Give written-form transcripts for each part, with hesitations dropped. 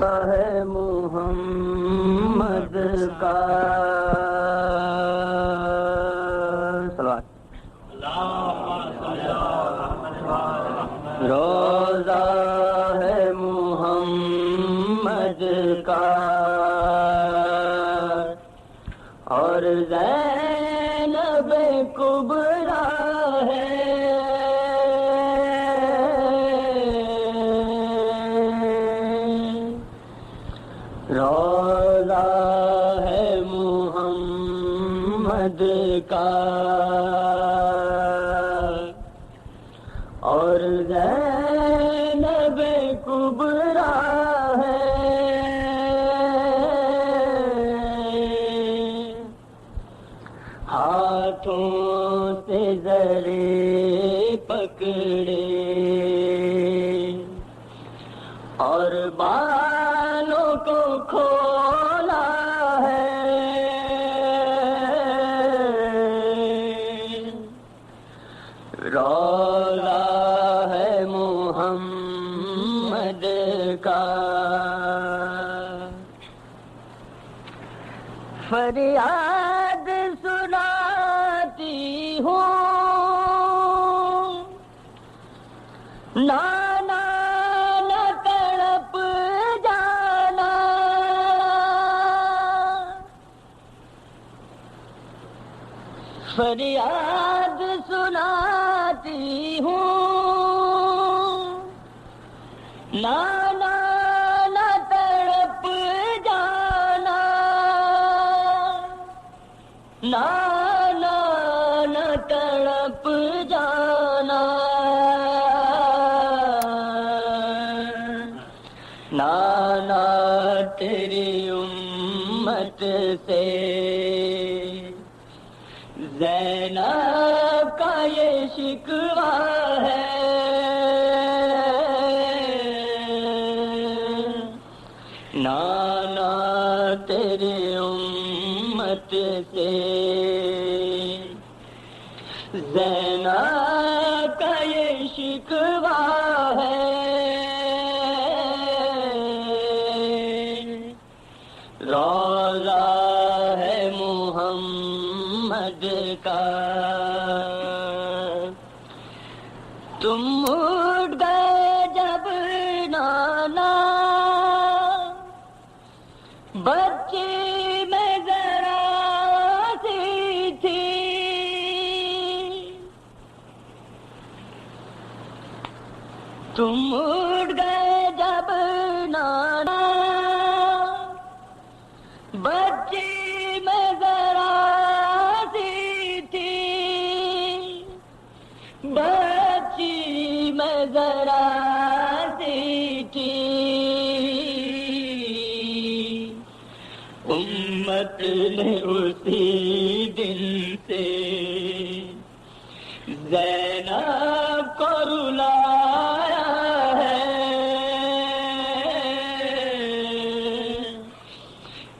ہے محمد کا روزہ ہے محمد کا اور زینب کبریٰ ہے روزہ ہے محمد کا اور زینب کبریٰ ہے ہاتھوں سے زرے پکڑے اور بالوں کو کھولا ہے روزہ ہے محمد کا فریاد سناتی ہوں نانا نہ تڑپ جانا فریاد سناتی ہوں نانا نہ تڑپ جانا نانا نہ تڑپ جانا نانا تیری امت سے زینب کا یہ شکوہ ہے نانا تیری امت سے زینب کا یہ شکوہ ہے روزہ ہے محمد کا تم اٹھ گئے جب نانا بچی میں ذرا سی تھی تم اٹھ گئے جب نانا بچی میں ذرا سی تھی بچی میں ذرا سی تھی امت نے اسی دن سے زینب کو رلایا ہے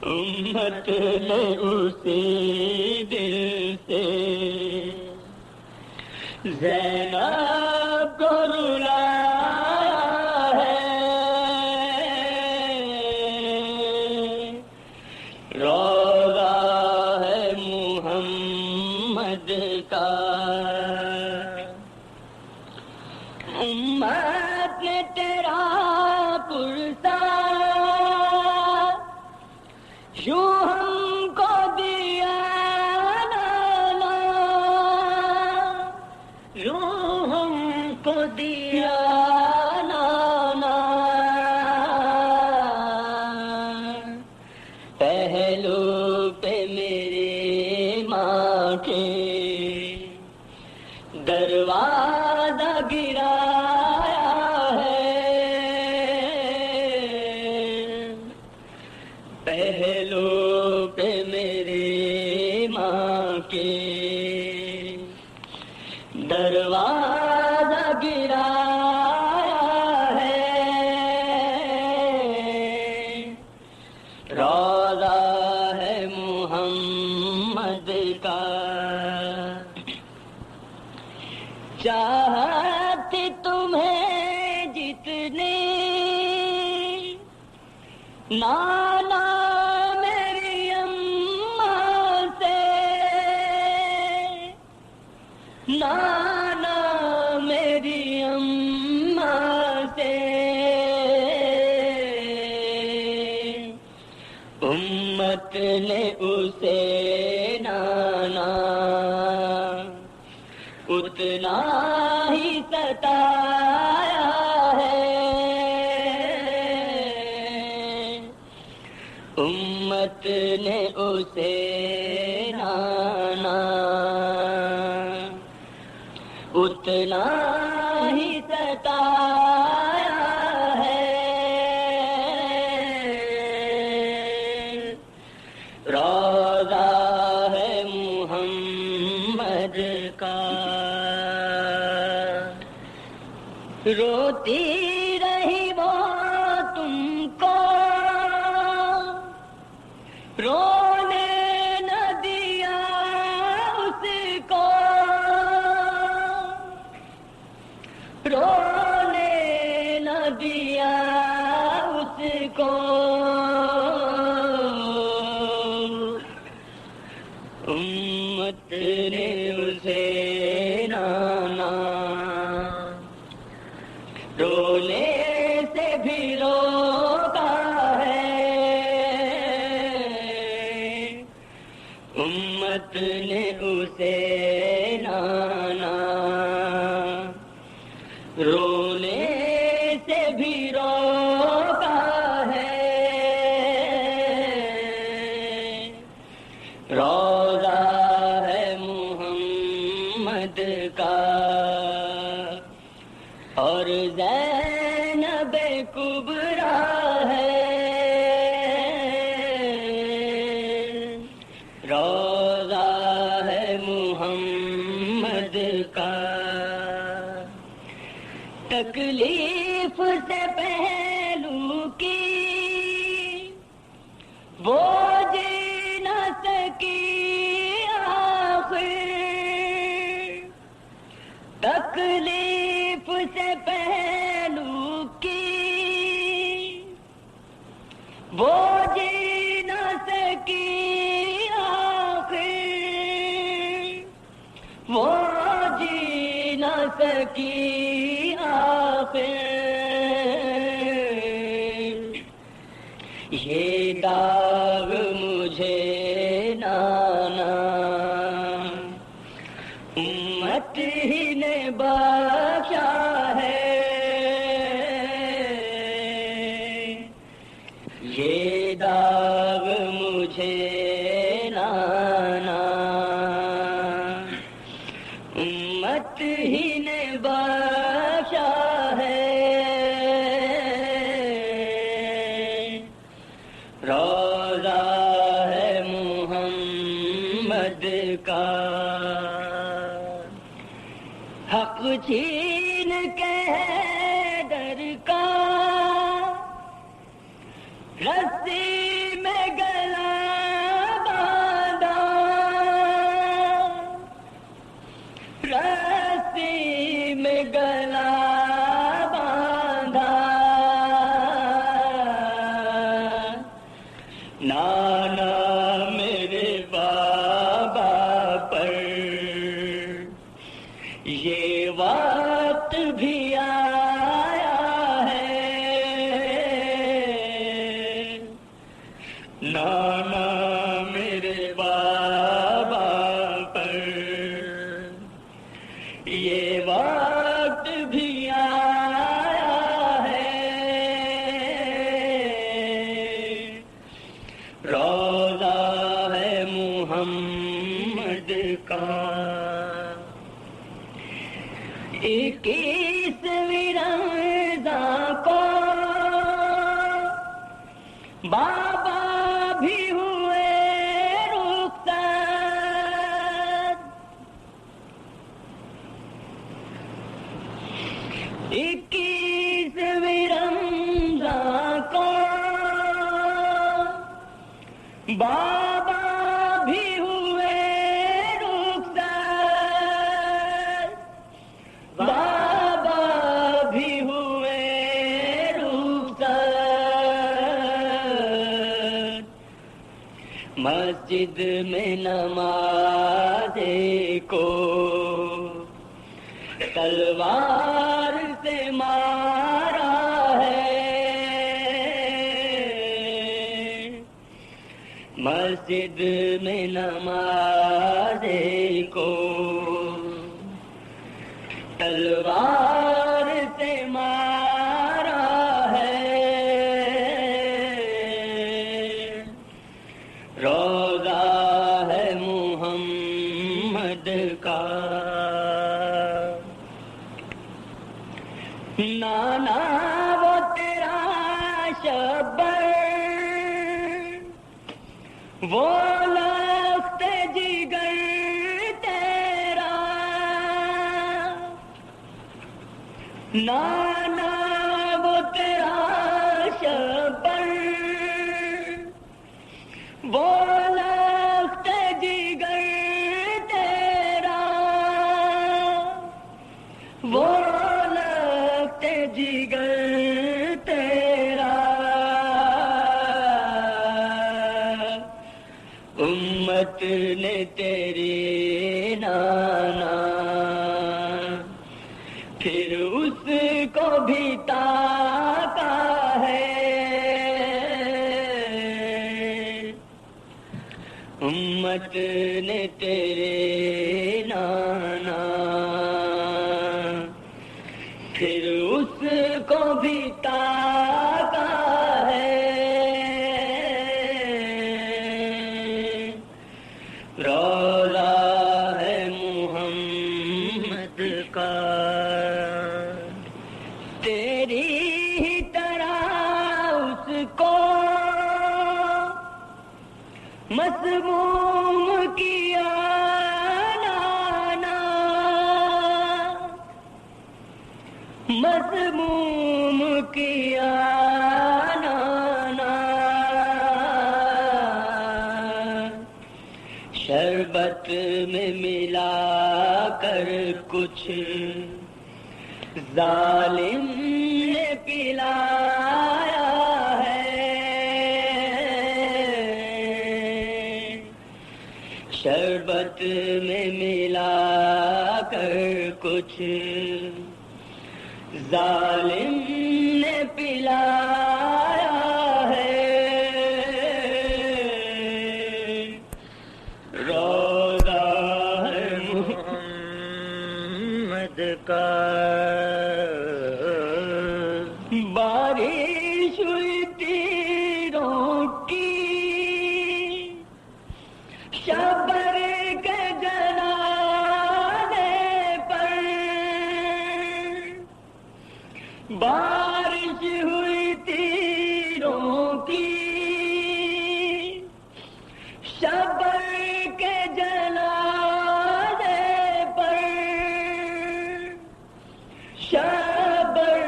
امت نے اسی دل سے زینب کو رلایا ہے روزہ ہے محمد کا امت نے تیرا پرسا یوں ہم کو دیا نانا یوں ہم کو دیا نانا پہلو پہ میرے ماں کے دروازہ گرایا ہے پہلو پہ میرے ماں کے دروازہ گرایا ہے روزہ ہے محمد کا چاہت تمہیں جتنی نانا میری اماں سے، نانا میری اماں سے، امت نے اسے نانا اتنا ہی ستایا ہے، امت نے اسے نانا اتنا ہی ستایا ہے، روضہ ہے محمد کا روتی رہی وہ تم کو رونے نہ دیا اس کو، رونے نہ دیا اس کو، امت نے اسے نانا رونے سے بھی روکا ہے، امت نے اسے نانا رونے سے بھی روکا ہے، روضہ ہے محمد کا اور زینب کبریٰ ہے، روضہ ہے محمد کا تکلیف سے پہلو کی وہ جی نہ سکی آخر، تکلیف سے پہلو کی وہ جی نہ سکی آخر، وہ جی نہ سکی آخر، یہ داغ مجھے نانا امت ہی نے بخشا ہے، یہ داغ مجھے نانا امت ہی نے بخشا ہے، روضہ ہے محمد کا حق چھین کے حیدر کا رسی میں گلا باندھا، رسی میں گلا باندھا، نانا میرے بابا پر یہ وقت بھی آیا ہے، نانا میرے بابا پر یہ وقت بھی آیا ہے، روضہ ہے محمد کا 21ویں رمضان کو بابا بھی ہوئے رخصت، 21ویں رمضان کو بابا بھی ہوئے رخصت، بابا بھی ہوئے رخصت، مسجد میں نمازے کو تلوار سے مارا ہے، مسجد میں نمازے کو تلوار سے مارا ہے، روضہ ہے محمد کا، نانا وہ تیرا شبر، وہ لخت جگر تیرا، نانا وہ تیرا شبر، وہ لخت جگر تیرا، وہ لخت جگر تیرا، امت نے تیری نانا پھر اس کو بھی تاکا ہے، امت نے تیرے نانا پھر اس کو بھی تاکا ہے، روضہ ہے محمد کا، تیری ہی طرح اس کو مسموم کیا نانا، مسموم کیا نانا، شربت میں ملا کر کچھ ظالم نے پلایا ہے، شربت میں ملا کر کچھ ظالم نے پلایا ہے، روضہ ہے محمد کا، بارش ہوئی تیروں کی شبر کے جنازے پر، بارش ہوئی تیروں کی شبر کے جنازے پر، شبر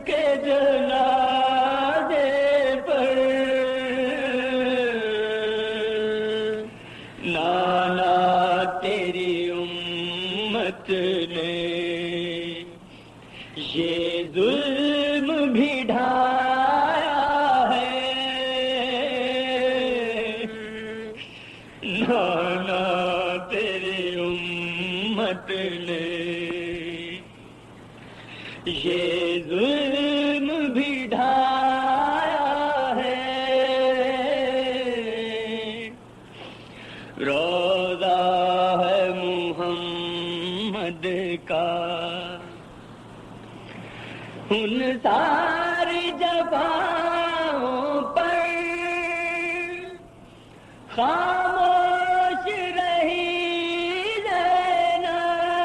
کے جنازے پر، نانا تیری امت نے یہ ظلم بھی ڈھایا ہے، نانا تیری امت نے یہ ظلم بھی ڈھایا ہے، روضہ ہے محمد کا، ان ساری جفاؤں پر خاموش رہی زینب،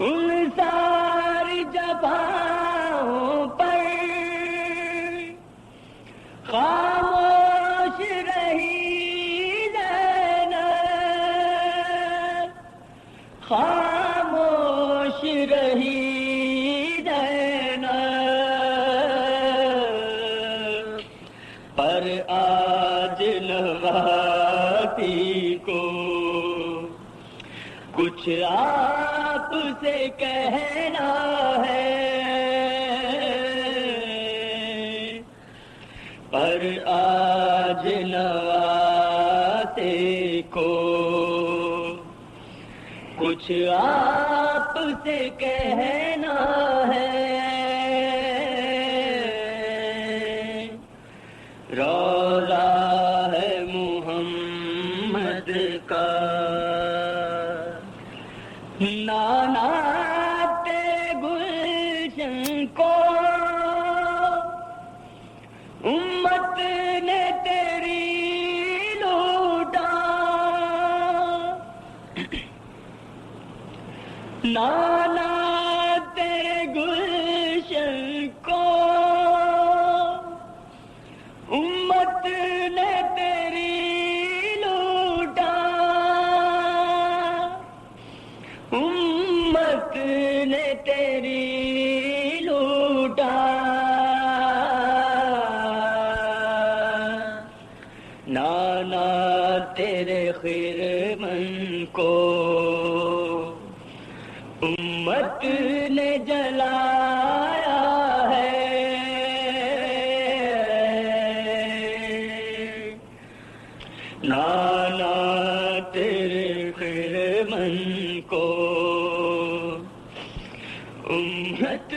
ان ساری جفاؤں پر خاموش رہی زینب، خاموش رہی زینب، پر آج نواتی کو کچھ آپ سے کہنا ہے، پر آج نواسے کو کچھ آپ سے کہنا ہے، روضہ ہے محمد کا، نانات گلشن کو امت نے تیری لوٹا، نانات گلشن کو امت نے تیری لوٹا، امت نے تیری لوٹا، نانا تیرے خرمن کو امت نے جلایا ہے، نانا تیرے خرمن کو امت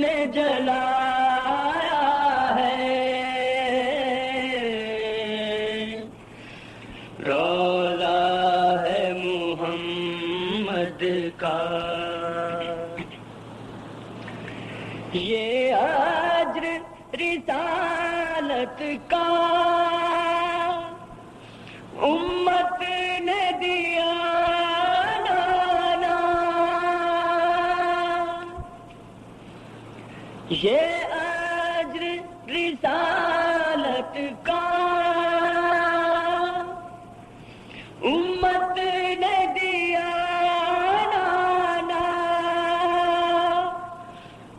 نے جلایا ہے، روضہ ہے محمد کا، یہ اجر رسالت کا امت نے دیا نانا، یہ اجر رسالت کا امت نے دیا نانا،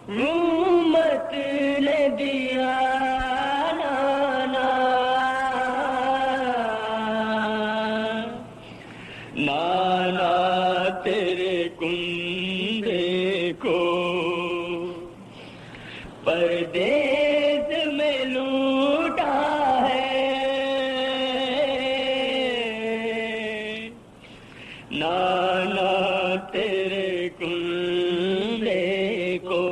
امت نے دیا نانا، نانا تیرے کنبے کو پردیس میں لوٹا ہے، نانا تیرے کنبے کو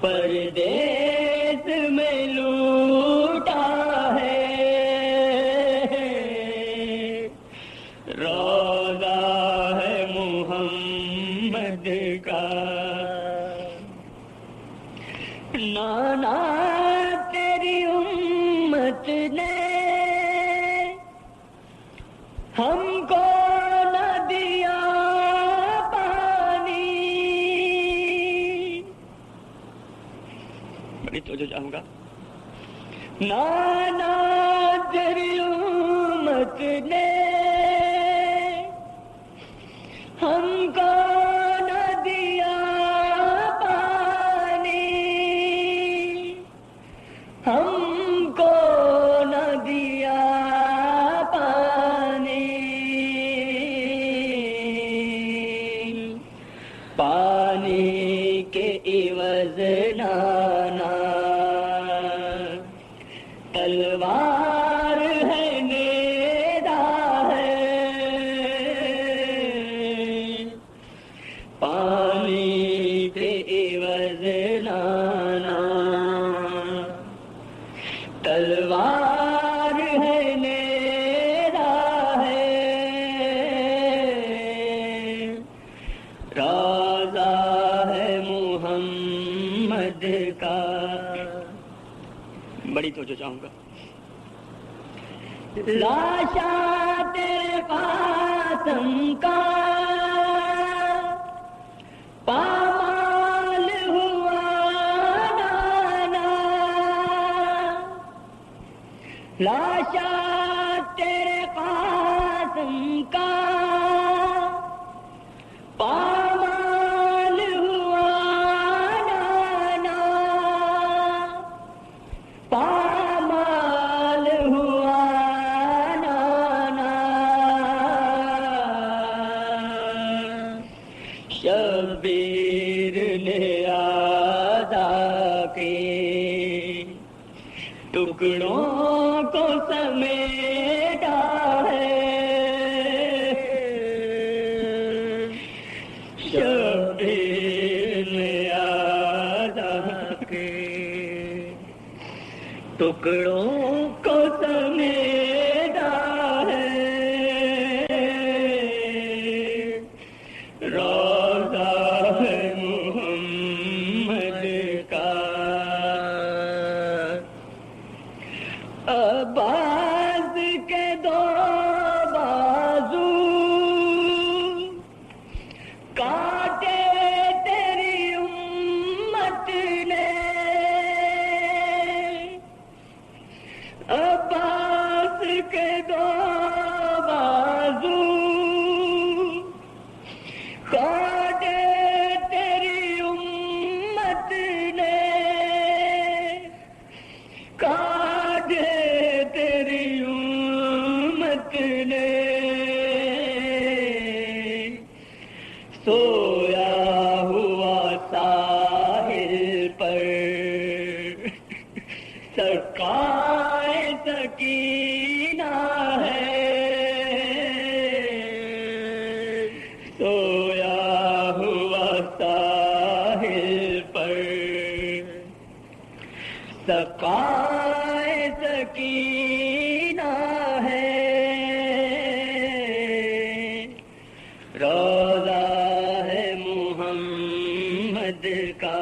پردیس میں لوٹا ہے، روضہ ہے محمد کا، نانا تیری امت نے ہم کو نہ دیا پانی، بڑی توجہ چاہوں گا، نانا تیری امت نے ہم کو نہ دیا پانی، ہم کو نہ دیا پانی، پانی کے عوض نانا تلوار ہے نیدا ہے، پانی کے عوض نانا تلوار ہے نیدا ہے، روضہ ہے محمد کا، بڑی توجہ چاہوں گا، لاشا تیرے قاسم کا پامال ہوا نانا، لاشا تیرے قاسم کا پامال ہوا نانا، پامال ہوا نانا، شبیر نے ادا کی ٹکڑوں کو سمیٹا ہے شبیر میں آزا کے ٹکڑوں کو سمیٹا ہے روضہ ہے محمد کا عباس کے دو بازو کاٹے تیری امت نے عباس کے دو بازو کاٹے تیری امت نے کاٹے تیری امت نے سویا ہوا ساحل پر سرکائے سکینہ ہے سویا ہوا ساحل پر سرکائے سکینہ ہے روضہ ہے محمد کا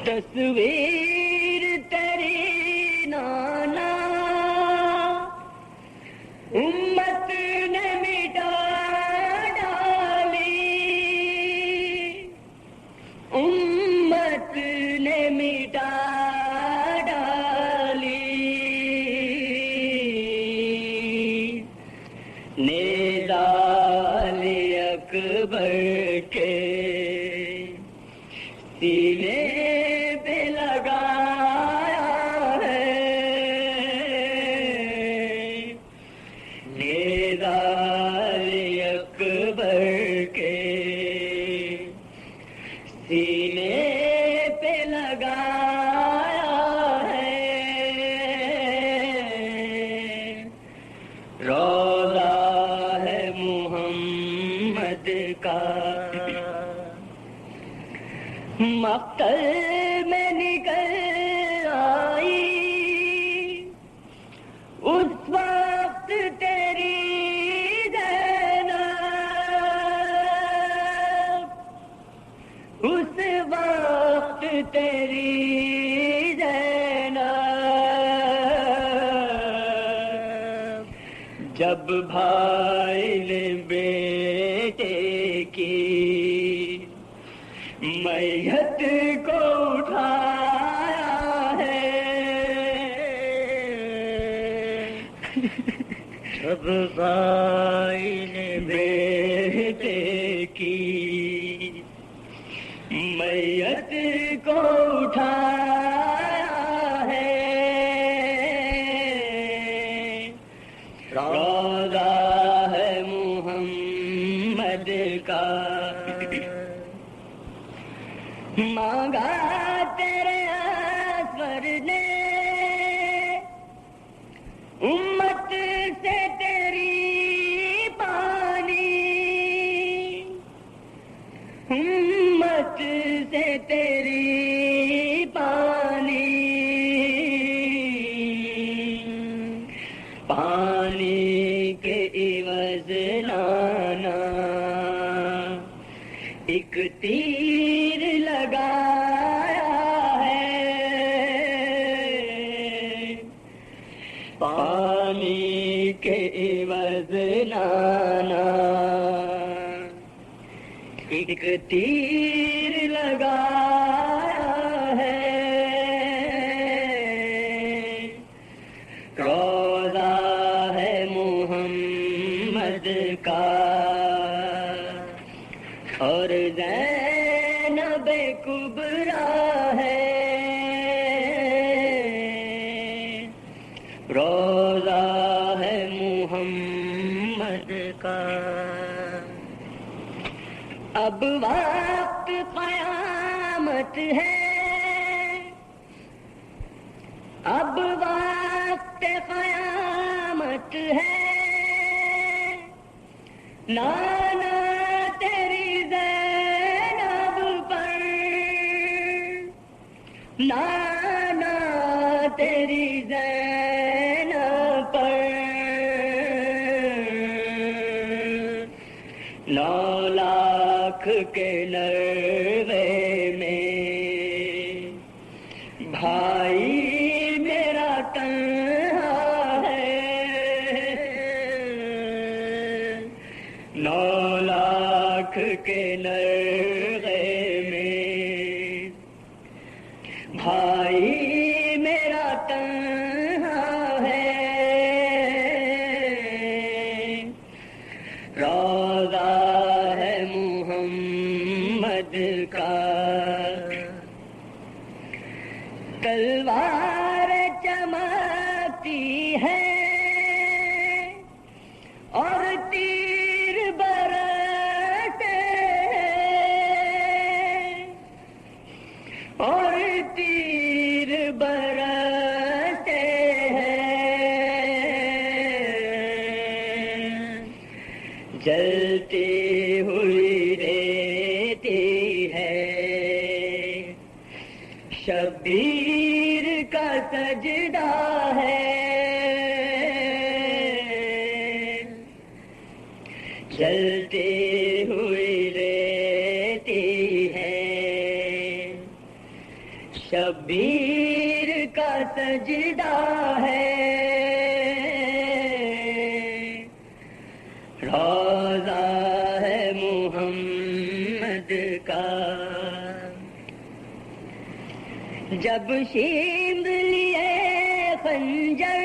تصویر تیری نانا امت نے مٹا ڈالی امت نے مٹا ڈالی نضال اکبر کے سینے پہ لگایا ہے نضال اکبر کے سینے پہ لگایا ہے روضہ ہے محمد کا مقتل میں نکل آئی اس وقت تیری زینب اس وقت تیری زینب جب بھائی نے بیٹے کی میت کو اٹھایا ہے جب بھائی نے بیٹے کی میت کو اٹھایا ہے روضہ ہے محمد کا مانگا تیرے اسور نے امت سے تیری پانی امت سے تیری پانی پانی کے عوض لانا ایک تیر لگایا ہے پانی کے عوض لانا ایک تیر لگایا ہے روضہ ہے محمد کا اور زینب کبریٰ ہے روضہ ہے محمد کا اب وقت قیامت ہے اب وقت قیامت ہے، نانا تیری زینب پر، نانا تیری زینب پر، 9 لاکھ کے نروے میں بھائی میرا تنہا ہے، 9 لاکھ کے نروے میں بھائی میرا تنہا ہے، روضہ ہے محمد کا، تلوار چمکتی ہے اور تیر برستے ہیں، اور تیر برستے ہیں، جلتی ہوئی رہتی ہے، شبیر کا سجدہ ہے، جلتی ہوئی رہتی ہے، شبیر کا سجدہ ہے، روضہ ہے محمد کا، جب شیند لیے خنجر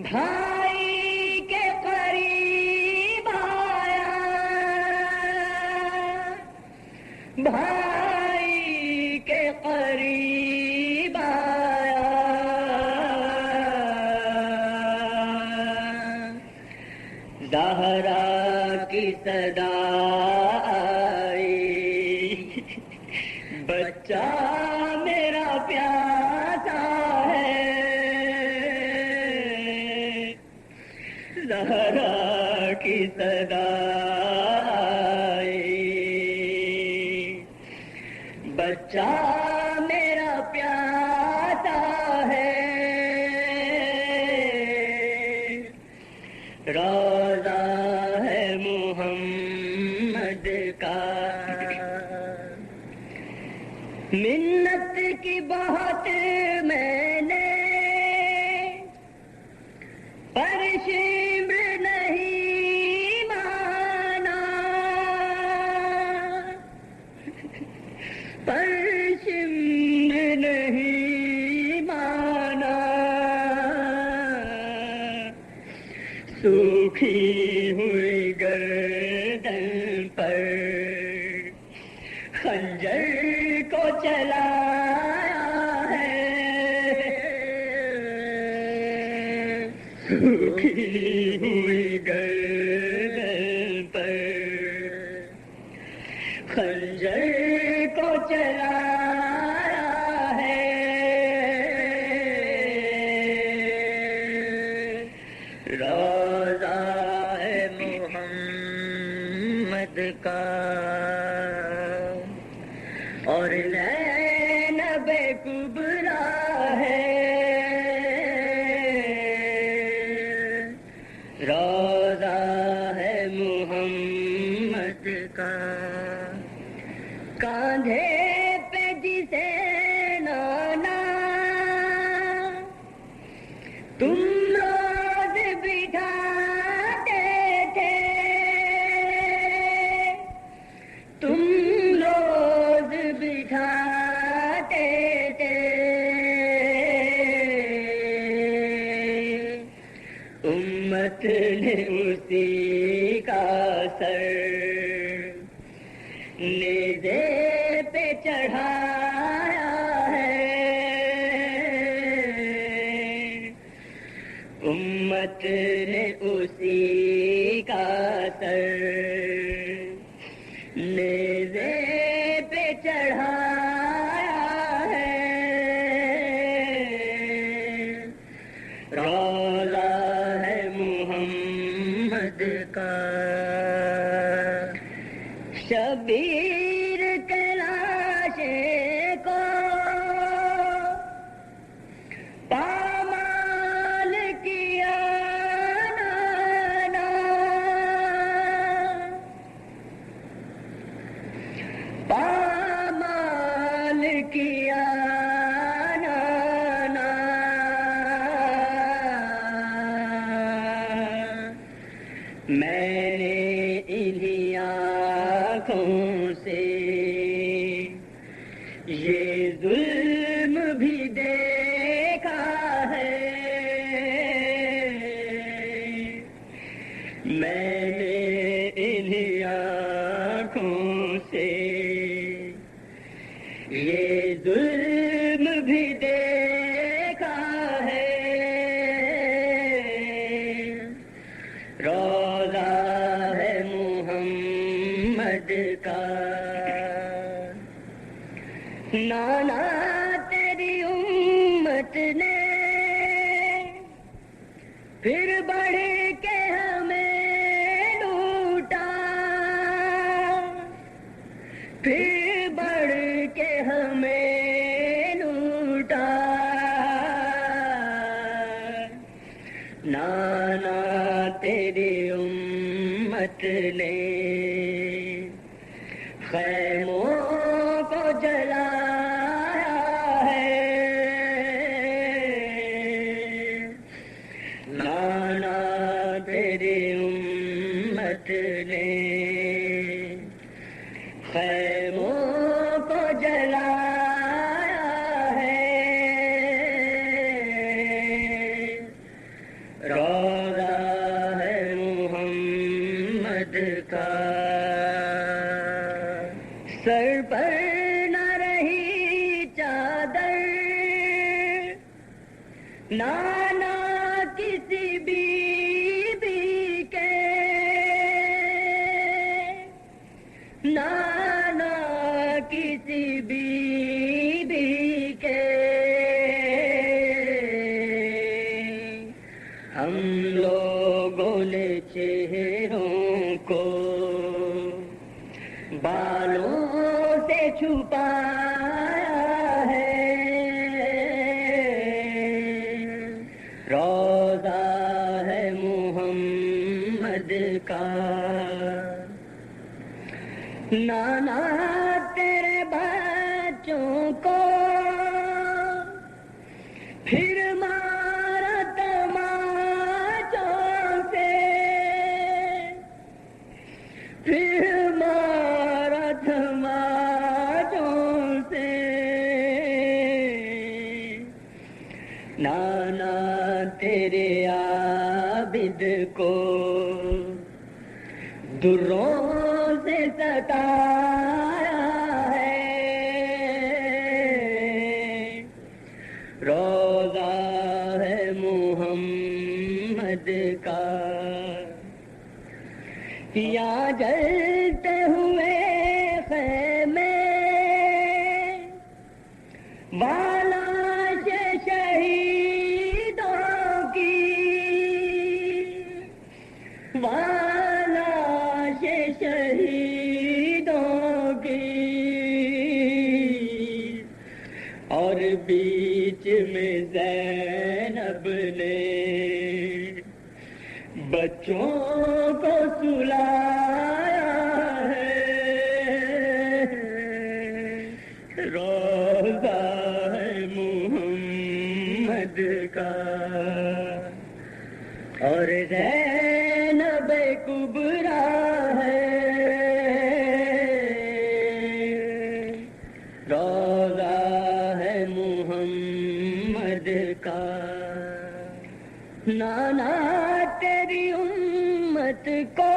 بھائی کے قریب آیا، بھائی کے قریب آیا، زہرا کی صدا آئی، بچہ میرا پیاسا ہے، زہرا کی صدا آئی، بچہ میرا پیاسا ہے، روضہ ہے محمد کا، منت کی بہت میں نے پر شمر نہیں مانا، پر شمر نہیں مانا، سوکھی ہوئی گردن پر خنجر کو چلایا ہے، سوکھی ہوئی گردن پر خنجر کو چلایا ہے، روضہ ہے محمد کا، اور زینب کبریٰ ہے، روضہ ہے محمد کا، کاندھے پہ جسے نانا تم روز بٹھاتے تھے، تم روز بٹھاتے تھے، امت نے اسی کا سر نیزے پہ چڑھایا ہے، امت نے اسی کا سر نیزے پہ چڑھایا ہے، شبیر کے لاشے کو پامال کیا نانا، پامال کیا نانا، میں نے انہی آنکھوں سے یہ ظلم بھی دیکھا ہے، میں نے انہی آنکھوں سے یہ ظلم بھی دیکھا ہے، روضہ ہے محمد کا، نانا تیری امت نے پھر بڑھ کے ہمیں لوٹا، پھر بڑھ کے ہمیں لوٹا، نانا تیری امت نے خیموں کو جلایا ہے، نانا تیری امت نے خیموں کو جلایا ہے، روضہ ہے محمد کا، سر پر نہ رہی چادر، نانا کسی بی بی کے، نانا کسی بی بی کے، ہم لوگوں نے چہروں کو بالوں سے چھپایا ہے، روضہ ہے محمد کا، نانا تیرے بچوں کو پھر مارا تماچوں سے، پھر مارا تماچوں سے، نانا تیرے عابد کو دروں سے ستایا ہے، روضہ ہے محمد کا، یا جلتے ہوئے خیمے والا شہیدوں کی، والا شہیدوں کی، اور بیچ میں زینب نے بچوں کو سلایا ہے، روضہ ہے محمد کا، اور زینب کبریٰ ہے، روضہ ہے محمد کا، نانا تیری امت کو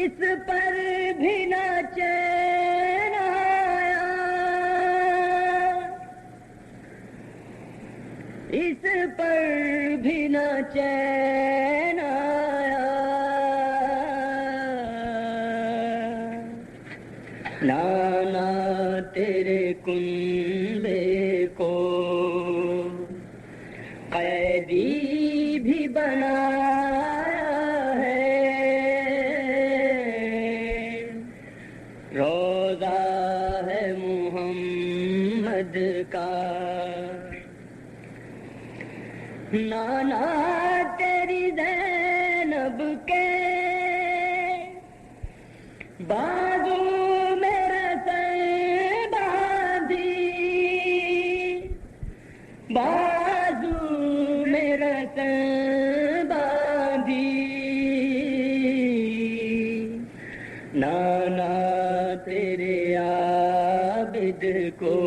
اس پر بھی نہ چین آیا، اس پر بھی نہ چین آیا، نانا تیرے کنبے کو قیدی بھی بنایا ہے، بازو میرا سر باندھی، بازو میرا سر باندھی، نانا تیرے عابد کو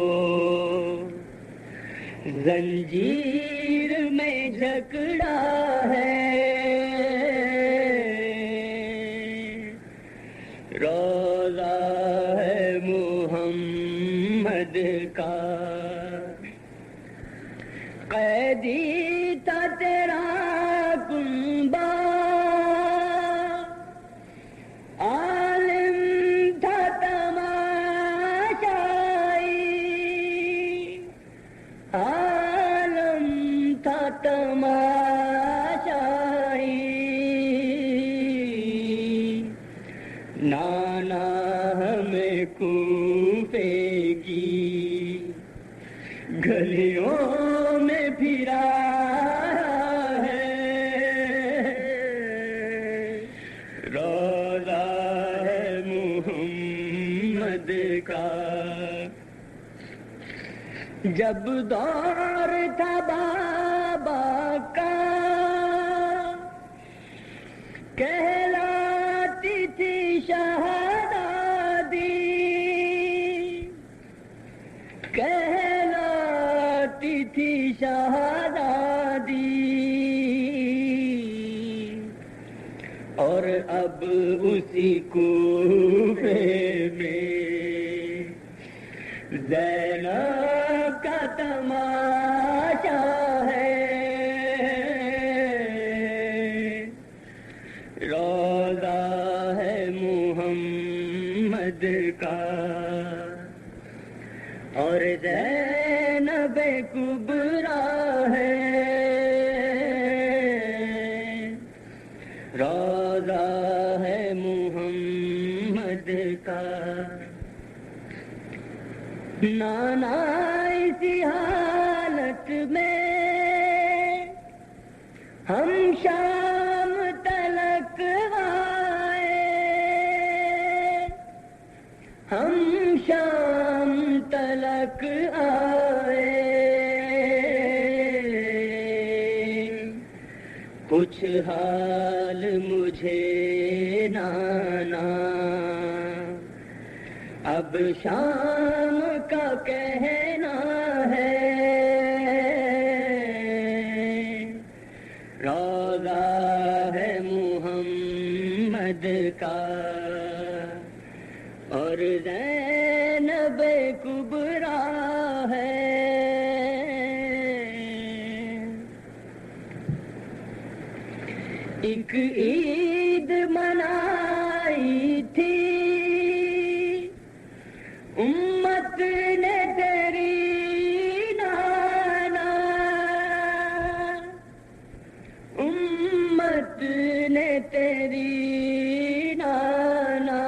زنجیر میں جکڑا ہے، روضہ ہے محمد کا، قیدی تھا تیرا کنبہ، عالم تھا تماشائی، عالم تھا تماشائی، نانا ہمیں کوفے کی گلیوں میں پھرا ہے، روضہ ہے محمد کا، جب دور تھا بابا کا کہلاتی تھی شہزادی، کہلاتی تھی شہزادی، اور اب اسی کوفے میں زینب کا تماشا ہے، روضہ ہے محمد کا، اور زینب کبریٰ ہے، روضہ ہے محمد کا، نانا اسی حالت میں ہم شام تلک آئے، ہم شام تلک آئے، کچھ حال مجھے نانا اب شام کا کہنا ہے، روضہ ہے محمد کا، اور زینب کبریٰ ہے، ایک عید منائی تھی امت نے تیری نانا، امت نے تیری نانا،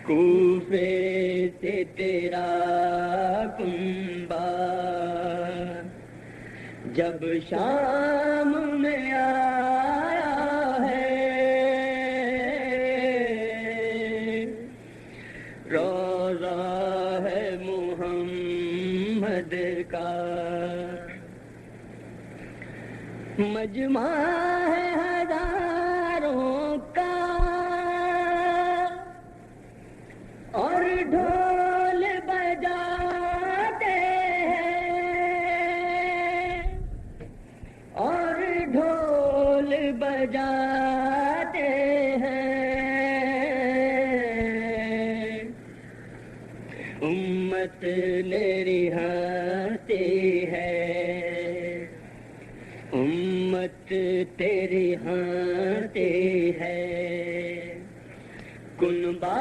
کوفے سے تیرا کنبہ جب شام میں آیا ہے، روضہ ہے محمد کا، مجمع ہے ہزاروں کا، اور ڈھول بجاتے ہیں، اور ڈھول بجاتے ہیں، امت نے رہتے ہے، امت تیری ہانتے ہے، کنبہ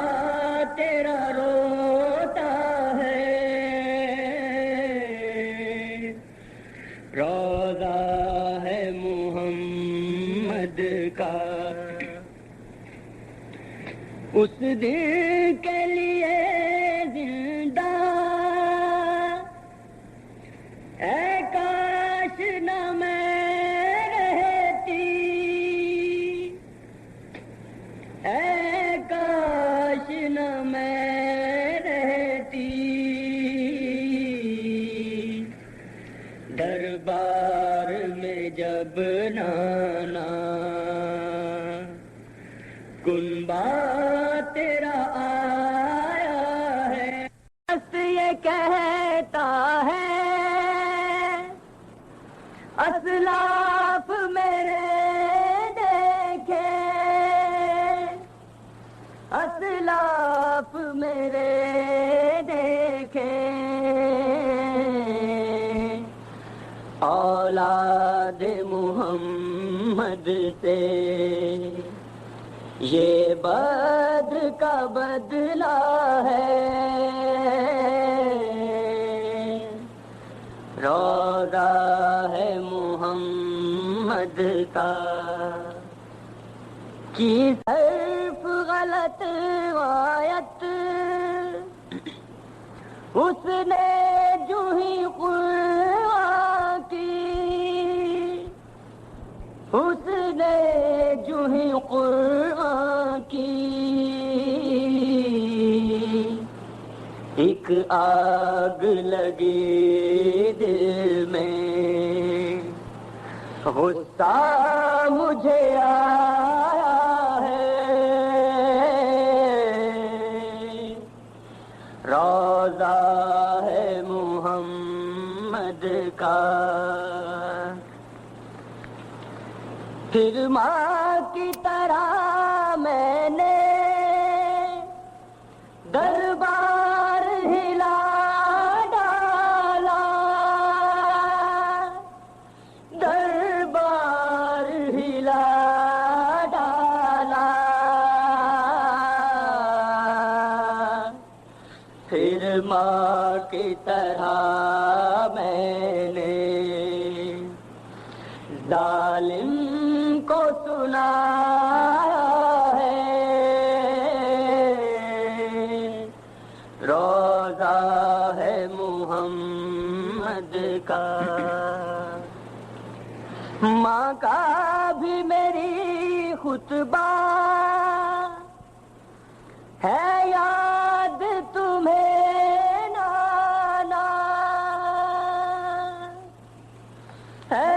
تیرا روتا ہے، روضہ ہے محمد کا، اس دن کے لیے زندہ اے کاش نہ میں رہتی، جب نانا کنبا تیرا آیا ہے، بس یہ کہتا ہے اسلاف میرے دیکھے، اسلاف میرے دیکھے، اولاد محمد سے یہ بدر کا بدلہ ہے، روضہ ہے محمد کا کی صرف غلط آیت اس نے جو ہی قرآن کی، اس نے جو ہی قرآن کی ایک آگ لگی دل میں، غصہ مجھے آیا ہے، روضہ ہے محمد کا، پھر ماں کی طرح میں نے دربار ہلا ڈالا، دربار ہلا ڈالا، پھر ماں کی طرح میں نے ظالم کو سنایا ہے، روضہ ہے محمد کا، ماں کا بھی میری خطبہ ہے یاد تمہیں نانا، ہے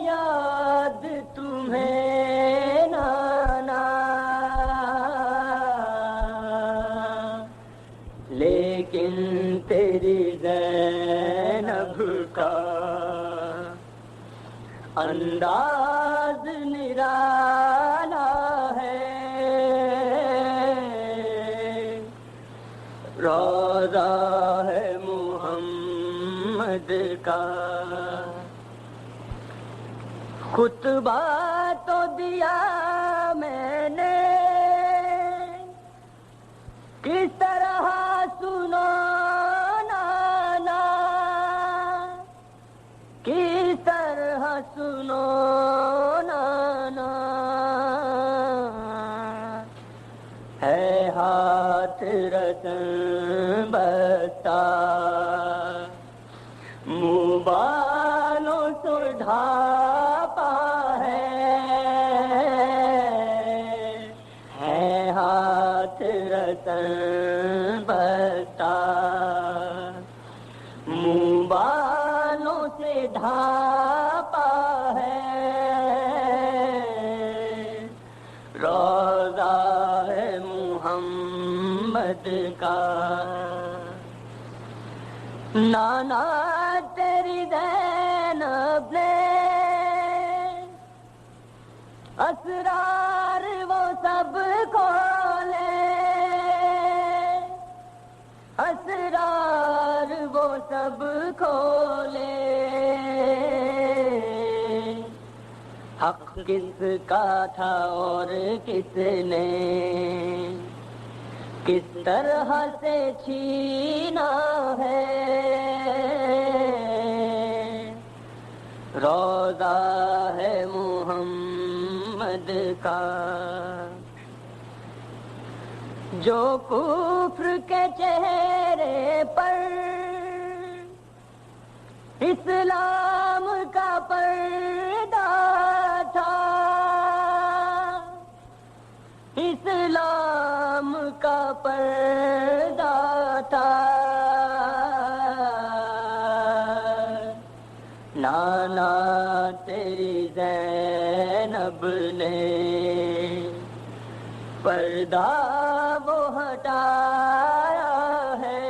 یاد تمہیں نانا، لیکن تیری زینب کا انداز نرالا ہے، روضہ ہے محمد کا، خطبہ تو دیا میں نے کس طرح سنو نانا، کس طرح سنو نانا، ہے ہاتھ رسن بتا منہ بالوں سے ڈھانپا ہے ہاتھ رسن بتا منہ بالوں سے ڈھانپا ہے، روضہ ہے محمد کا، نانا تیری زینب نے اسرار وہ سب کھولے، اسرار وہ سب کھولے، حق کس کا تھا اور کس نے کس طرح سے چھینا ہے، روضہ ہے محمد کا، جو کفر کے چہرے پر اسلام کا پردہ تھا، اسلام کا پردہ تھا، نانا تیری زینب نے پردہ وہ ہٹایا ہے،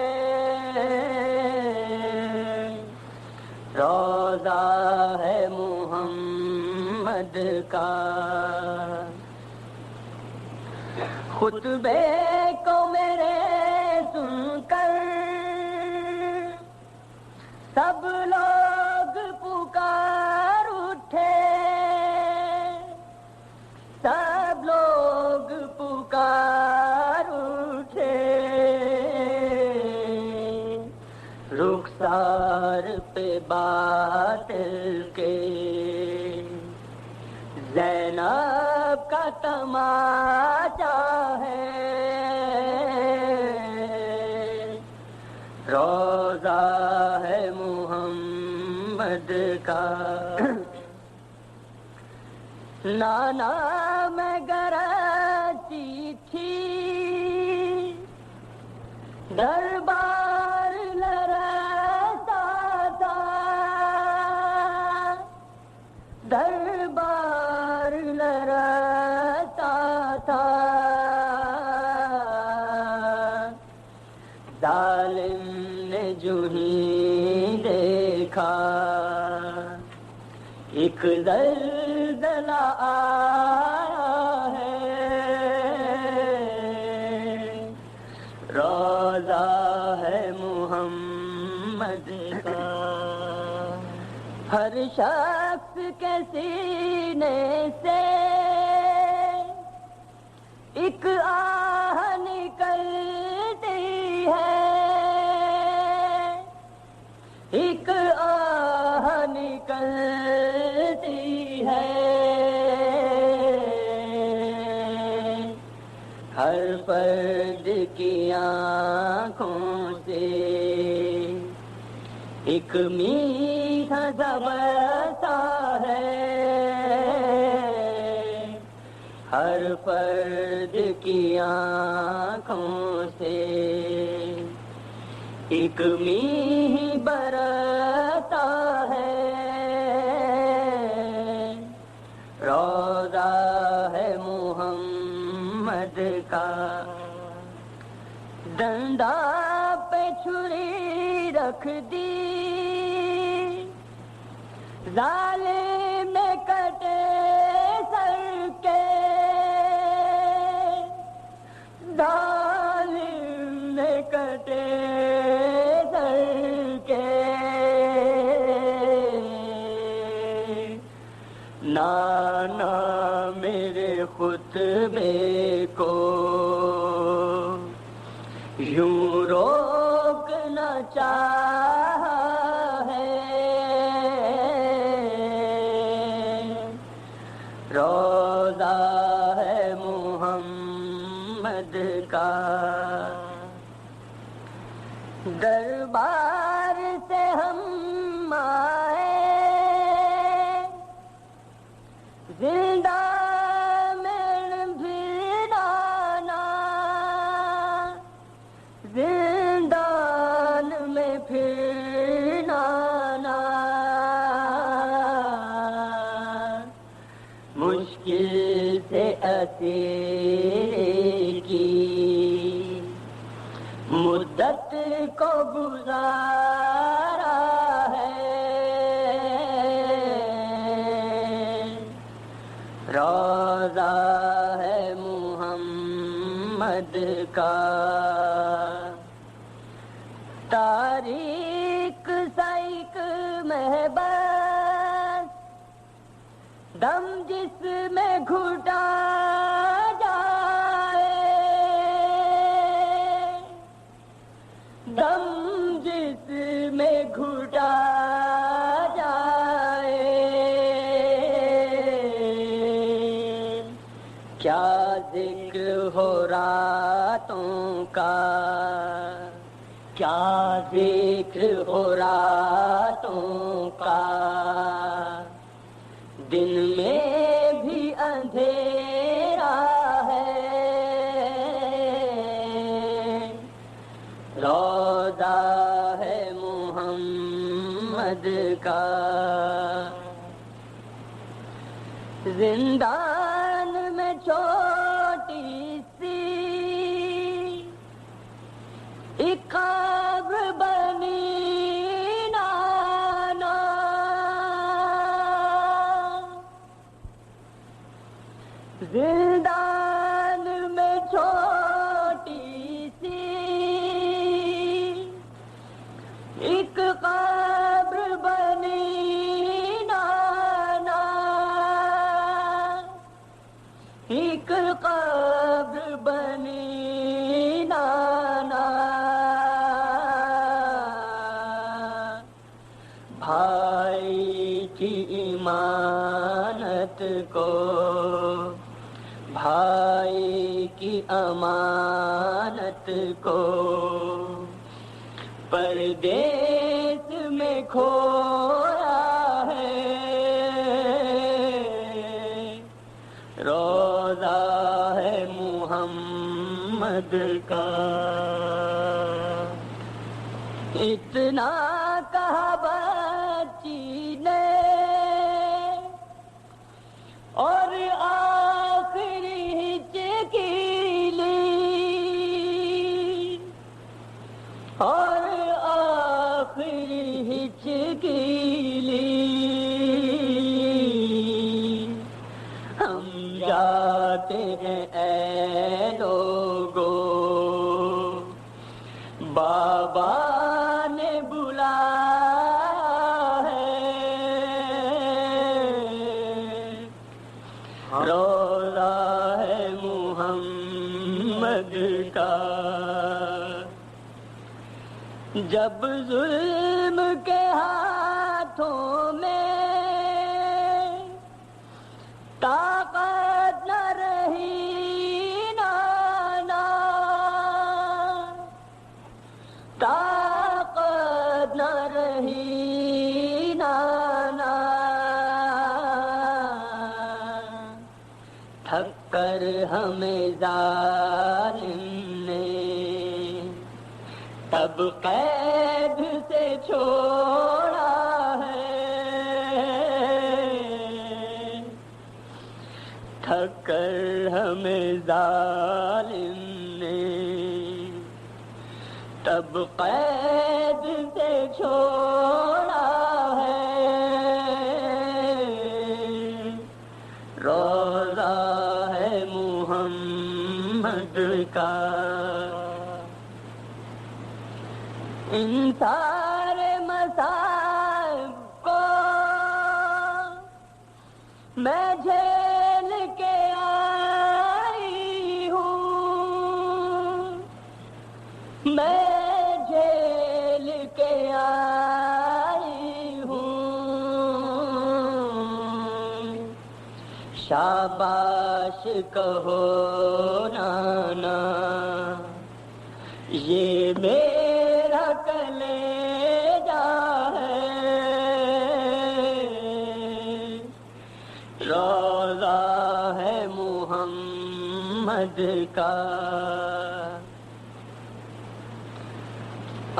روضہ ہے محمد کا۔ خطبے کو میرے سن کر سب لوگ پکار اٹھے، سب لوگ پکار اٹھے، رخسار پہ باطل کے زینب کا تماچا ہے، روضہ ہے محمد کا۔ نانا میں گراتی تھی، دربار لرزتا تھا، دربار لرزتا تھا، ظالم نے جو ہی دیکھا ایک زلزلہ آیا ہے، روضہ ہے محمد کا۔ ہر شخص کے سینے سے ایک آہ نکلتی ہے، ایک آہ نکلتی ہے، ہر فرد کی آنکھوں سے ایک میٹھا سا برسا ہے، ہر فرد کی آنکھوں سے ایک میٹھ برسا ہے، روضہ ہے محمد کا۔ ڈنڈا پہ چھری رکھ دی، ظالم نے کٹے سر کے، ظالم نے کٹے سر کے، نانا میرے خطبے کو یوں روکنا چاہا ہے، روضہ ہے محمد کا۔ دربار سے ہم آئے زندہ میں پھرانا، زندان میں پھرانا، مشکل سے اسیر کی مدت کو گزارا ہے، روضہ ہے محمد کا۔ تاریک سائق محبت دم جس میں گھٹا جائے، دم جس میں گھٹا جائے، کیا ذکر ہو راتوں کا، کیا ذکر ہو راتوں کا، دن میں بھی اندھیرا ہے، روضہ ہے محمد کا۔ زندان میں چھوٹی سی ایک قبر بنی نانا، زندان میں چھوٹی سی ایک قبر بنی نانا، ایک قبر بنی نانا، بھائی کی امانت کو، بھائی کی امانت کو پردیس میں کھویا ہے، روضہ ہے محمد کا۔ اتنا کہا بچی نے اور آخری ہچکی لی، اور آخری ہچکی لی، ہم جاتے ہیں اے لوگو، بابا نے بلایا ہے، روضہ ہے محمد کا۔ جب ظلم کے ہاتھوں میں طاقت نہ رہی نانا، طاقت نہ رہی نانا، تھک کر ہمیں ظالم نے تب قید سے چھوڑا ہے، تھک کر ہمیں ظالم نے تب قید سے چھوڑا ہے، روضہ ہے محمد کا۔ ان سارے مصائب کو میں جھیل کے آئی ہوں، میں جھیل کے آئی ہوں، شاباش کہو نانا، یہ میرا کلیجہ ہے، روضہ ہے محمد کا۔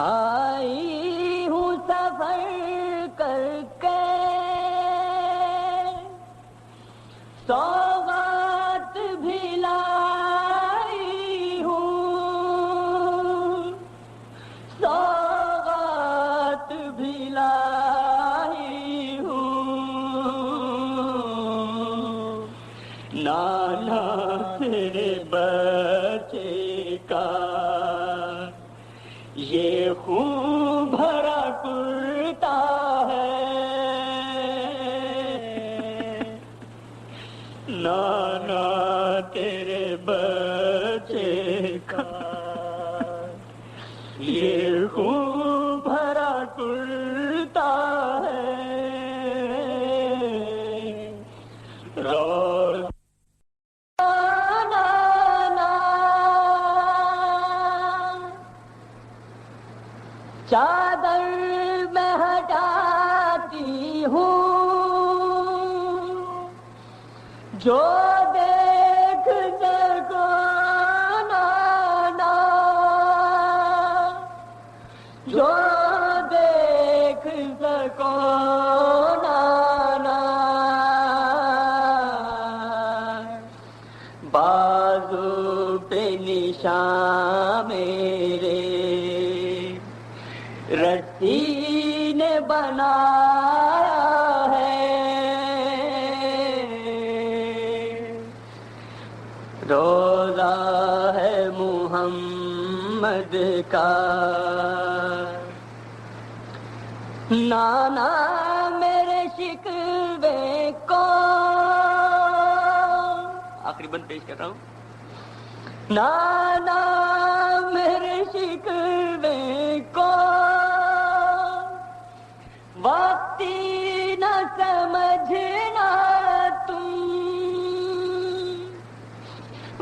آئی ہوں سفر کر کے سوغات بھی لائی ہوں، سوغات بھی لائی ہوں، نانا تیرے بچے کا یہ خون بھرا کرتا ہے، نانا تیرے بچے کا یہ خون بھرا کرتا ہے، روز چادر میں ہٹاتی ہوں جو دیکھ سکو نانا، جو دیکھ سکو نانا، شام میرے رسی نے بنایا ہے، روزہ ہے محمد کا، نانا میرے شکوے کو، آخری بند پیش کر رہا ہوں، نانا میرے شکوے کو وقتی نہ سمجھنا تم،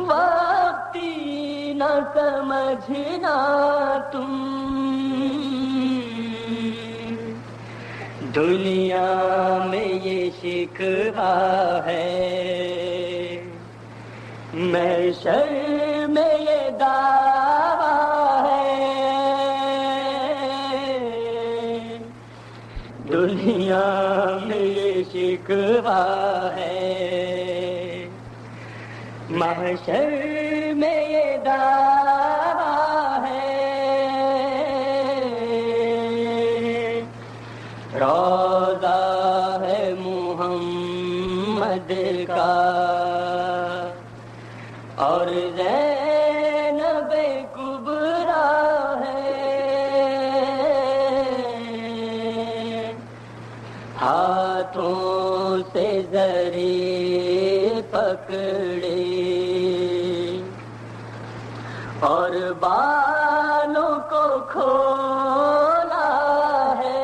وقتی نہ سمجھنا تم، دنیا میں یہ شکوہ ہے، محشر میں یہ دعویٰ ہے، دنیا میں یہ شکوہ ہے، محشر میں یہ دعویٰ ہے، روضہ ہے محمد کا اور زینب کبریٰ ہے، ہاتھوں سے زری پکڑے اور بالوں کو کھولا ہے،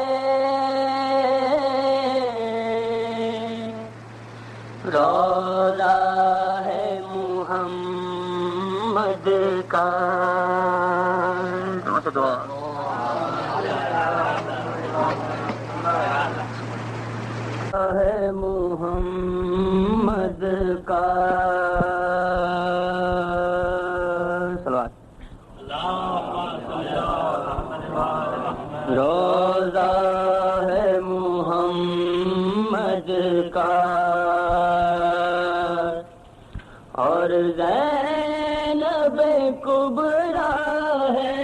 روضہ ہے محمد کا، ہے محمد کا، صلوات، روضہ ہے محمد کا اور زینب کبریٰ ہے،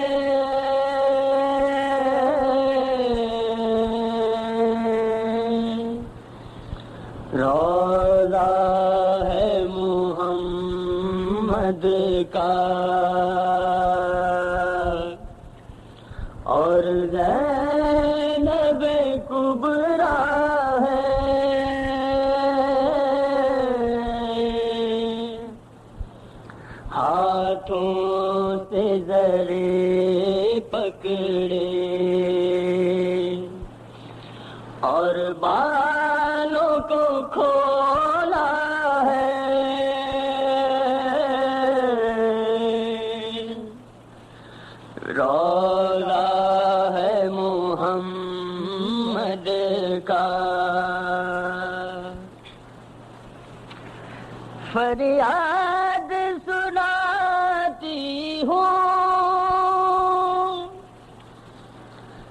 روضہ ہے محمد کا اور زینب کبریٰ ہے، ہاتھوں سے زری پکڑے اور بالوں کو کھولا ہے، روضہ ہے محمد کا، فریاد سناتی ہوں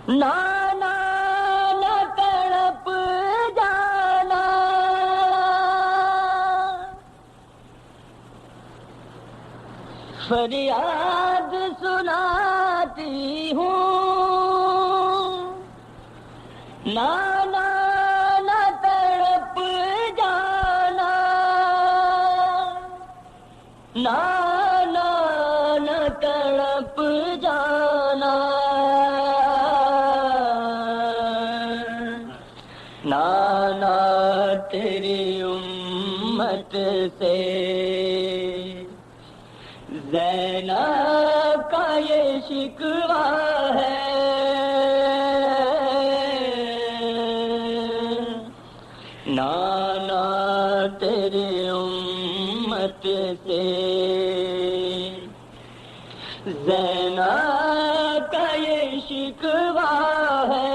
نانا نہ تڑپ جانا، فریاد سناتی ہوں نانا نہ تڑپ جانا، نانا نہ تڑپ جانا، نانا تیری امت سے زینب کا یہ شکوہ ہے، نانا تیری امت سے زینب کا یہ شکوہ ہے،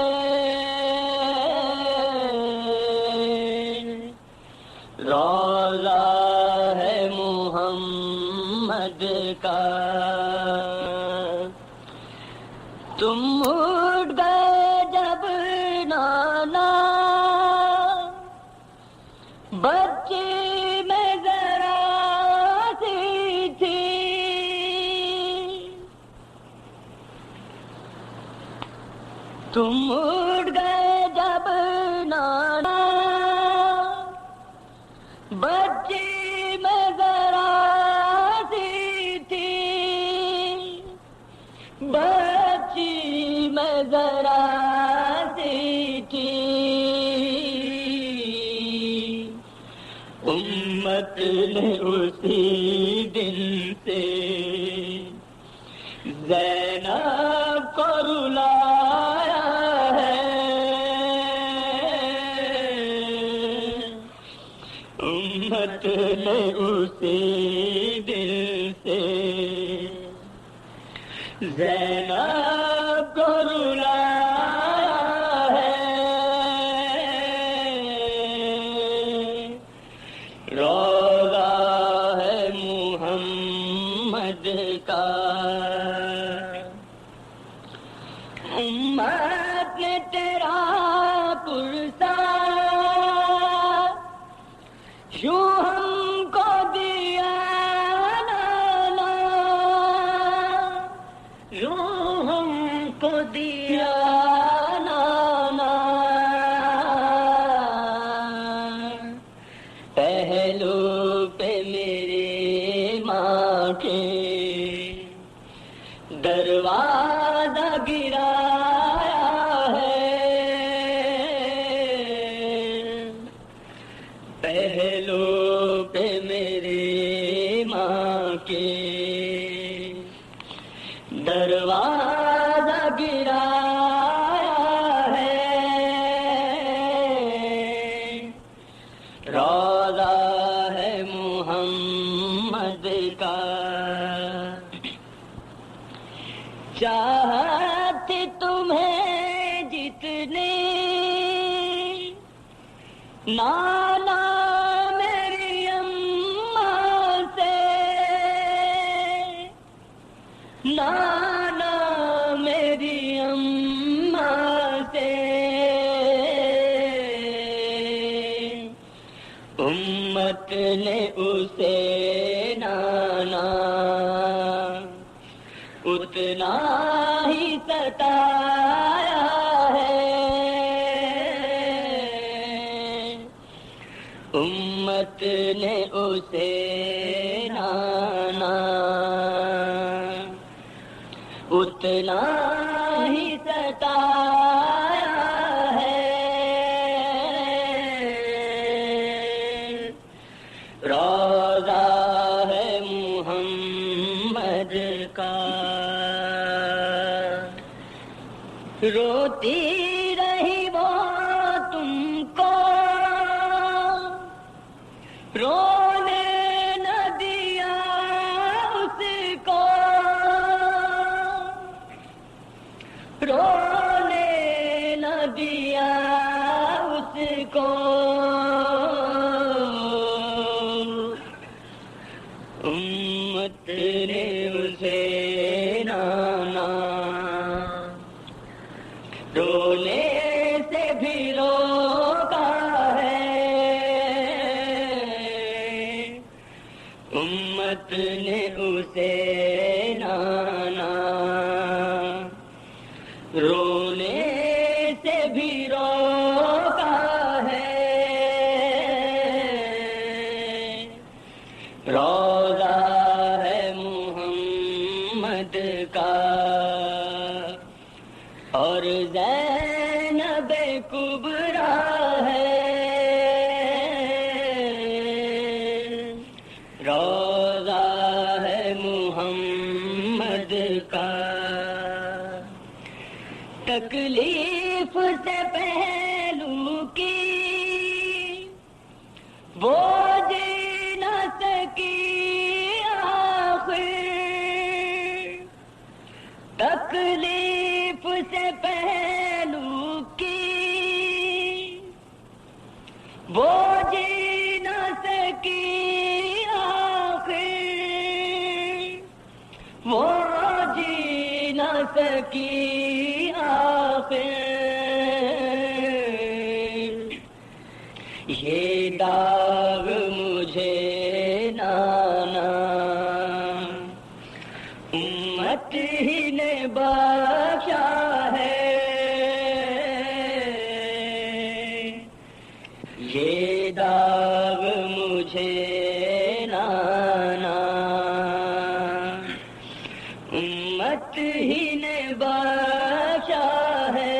روضہ ہے محمد کا، تم اٹھ گئے جب نانا بچی میں ذرا سی تھی، بچی میں ذرا سی تھی، بچی میں ذرا سی تھی، امت نے اسی دن سے زینب کو رلایا ہے، امت نے اسی دل سے زینب کو رلایا ہے، روضہ ہے محمد کا، امت نے تیرا پرسا یوں ہم کو دیا نانا، یوں ہم کو دیا نانا، پہلو پہ میرے ماں کے دروازہ گرایا ہے، پہلو پہ میرے ماں کے دروازہ گرایا ہے، روضہ ہے محمد کا، چاہت تمہیں جتنی نانا میری اماں سے، نانا میری اماں سے، امت نے اسے نانا اتنا ہی ستایا ہے، امت نے اسے نانا اتنا ہی ستایا ہے، روضہ ہے محمد کا، روتی رہی وہ تم کو رونے نہ دیا اس کو، رونے نہ دیا اس کو، امت نے اسے نانا رونے سے بھی روکا ہے، امت نے اسے نانا رونے سے بھی روکا ہے، روضہ ہے محمد کا، اور زینب کبریٰ ہے، روضہ ہے محمد کا، تکلیف سے پہلو کی وہ جی نہ سکی آخر، تکلیف سے پہلو کی وہ جی نہ سکی آخر، وہ جی نہ سکی آخر، یہ داغ مجھے نانا امت ہی نے بخشا ہے، یہ داغ مجھے نانا امت ہی نے بخشا ہے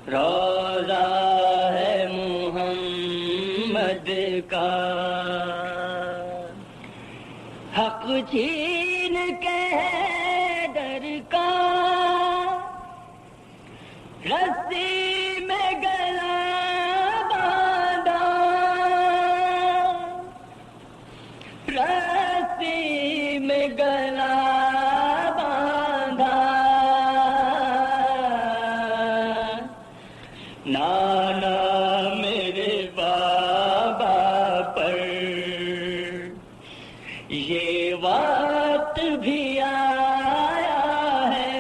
روضہ ہے محمد کا حق چھین کے در کا رسی میں گلا باندھا رسی میں گلا باندھا نانا میرے بابا پر یہ وقت بھی آیا ہے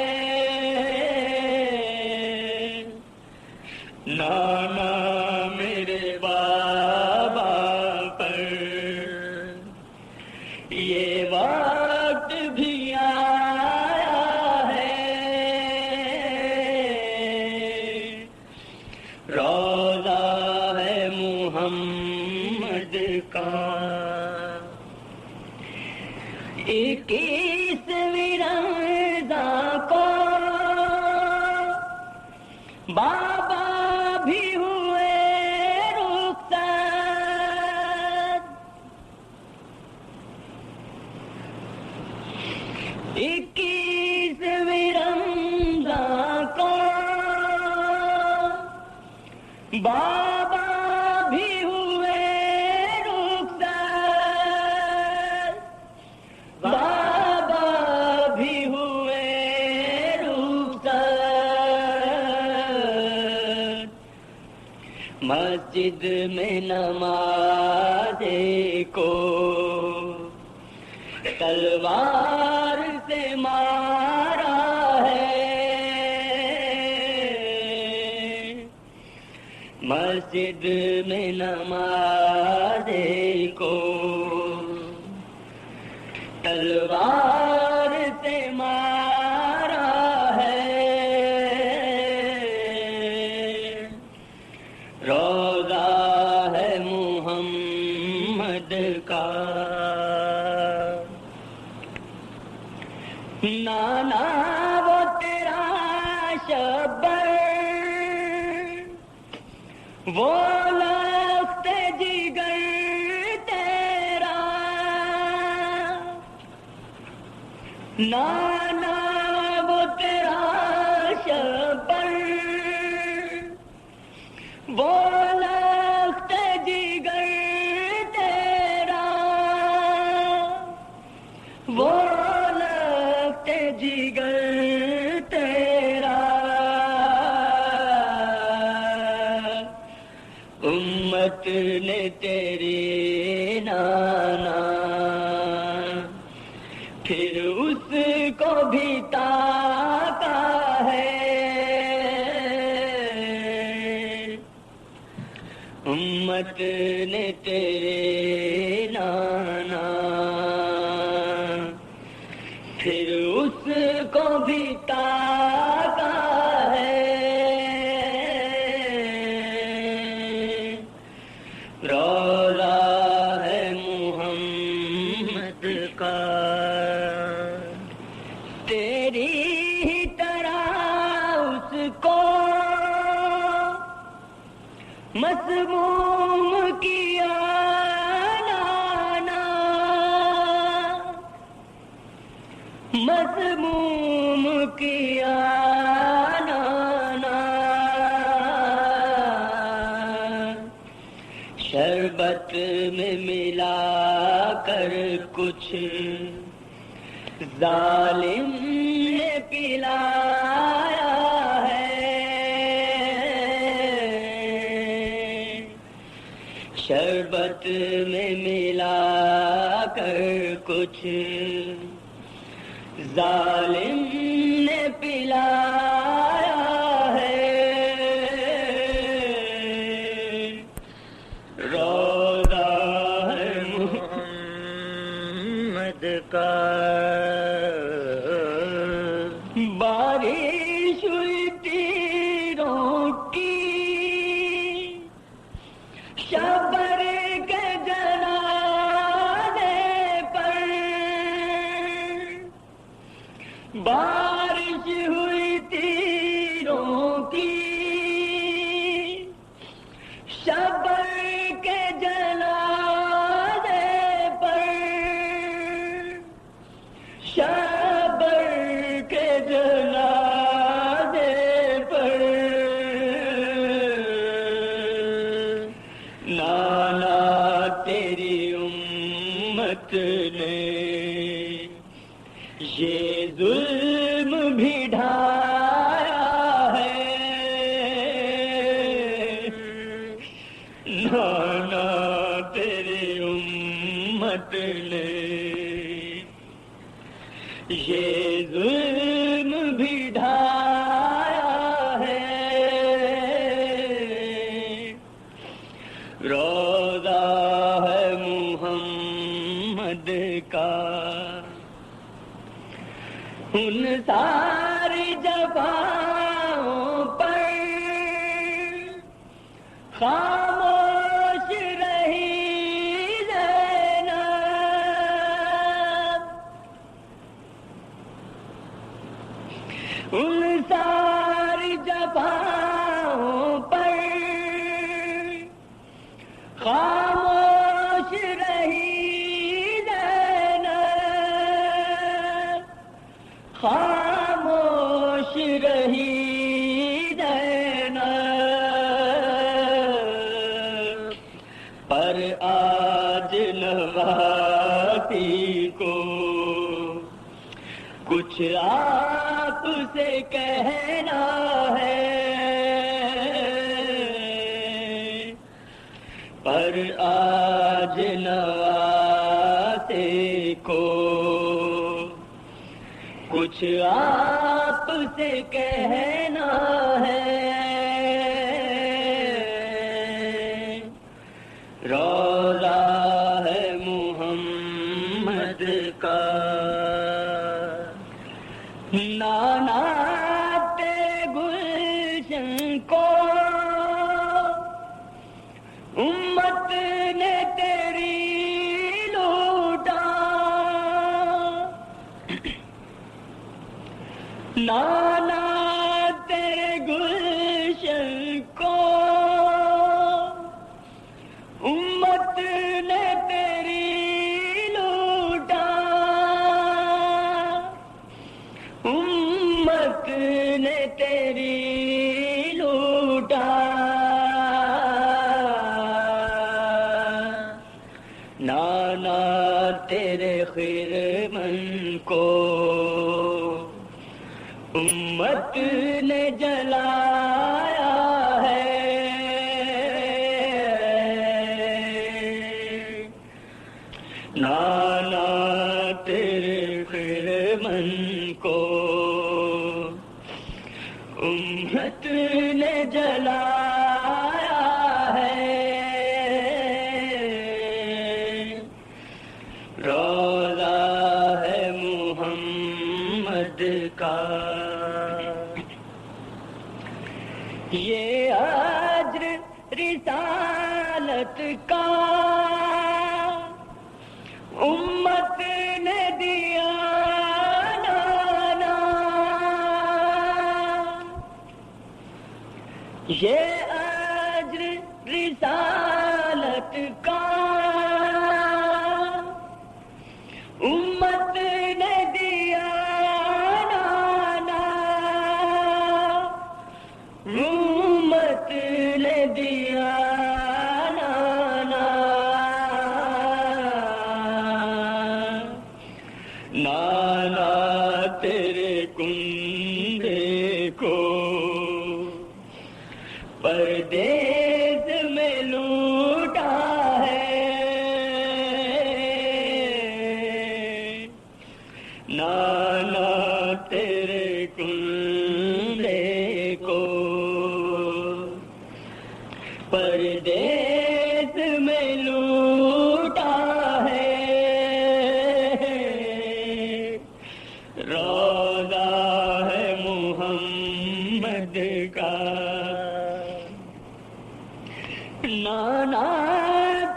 نانا میرے بابا پر یہ وقت بھی آیا ہے روضہ ہے محمد کا 21ویں رمضان کو بابا بھی ہوئے رخصت 21ویں رمضان کو بابا بھی ہوئے رخصت بابا بھی ہوئے رخصت مسجد میں نماز کو تلوار سے مارا ہے مسجد میں نماز کو تلوار سے مارا ہے روضہ ہے محمد کا نانا وہ تیرا شبر وہ لخت جگر تیرا نانا وہ تیرا شبر وہ لخت جگر تیرا وہ لخت جگر تیرا امت نے تیری نانا پھر اس کو بھی تاکا ہے امت نے تیرے نانا پھر اس کو بھی تاکا ہے روضہ ہے محمد کا تیری ہی طرح اس کو مسموم کیا نانا مسموم کیا نانا شربت میں ملا کر کچھ ظالم نے پلایا ہے شربت میں ملا کر کچھ ظالم نے پلایا ہے روضہ ہے محمد کا بارش ہوئی تیروں کی شبر کے جنازے پر بارش ہوئی تیروں کی، شبر کے جنازے پر، شبر کے جنازے پر نانا تیری امت نے یہ ظلم بھی ڈھایا ہے، نانا تیری امت نے یہ ظلم بھی ڈھایا ہے۔ روضہ ہے محمد کا ان ساری جفاؤں پر خاموش رہی زینب، ان ساری جفاؤں پر خاموش رہی زینب، خاموش رہی زینب، پر آج نواتی کو کچھ آپ سے کہنا ہے، پر آج نواتے کو کچھ آپ سے کہنا ہے۔ روضہ ہے محمد کا نانا تیرے گلشن کو امت نے تیری لوٹا، نانا تیرے گلشن کو امت نے تیری لوٹا، امت نے تیری لوٹا، نانا تیرے خرمن کو امت نے جلایا ہے، نانا تیرے خرمن کو امت نے جلایا ہے۔ روضہ ہے محمد کا یہ اجر رسالت کا امت نے دیا نانا، یہ اجر رسالت کا امت نے دیا نانا، امت نے دیا نانا، نانا تیرے کنڈے کو پردیس میں لوٹا ہے، نانا تیرے کنڈے کو پردیس میں لوٹا ہے۔ روضہ ہے محمد کا نانا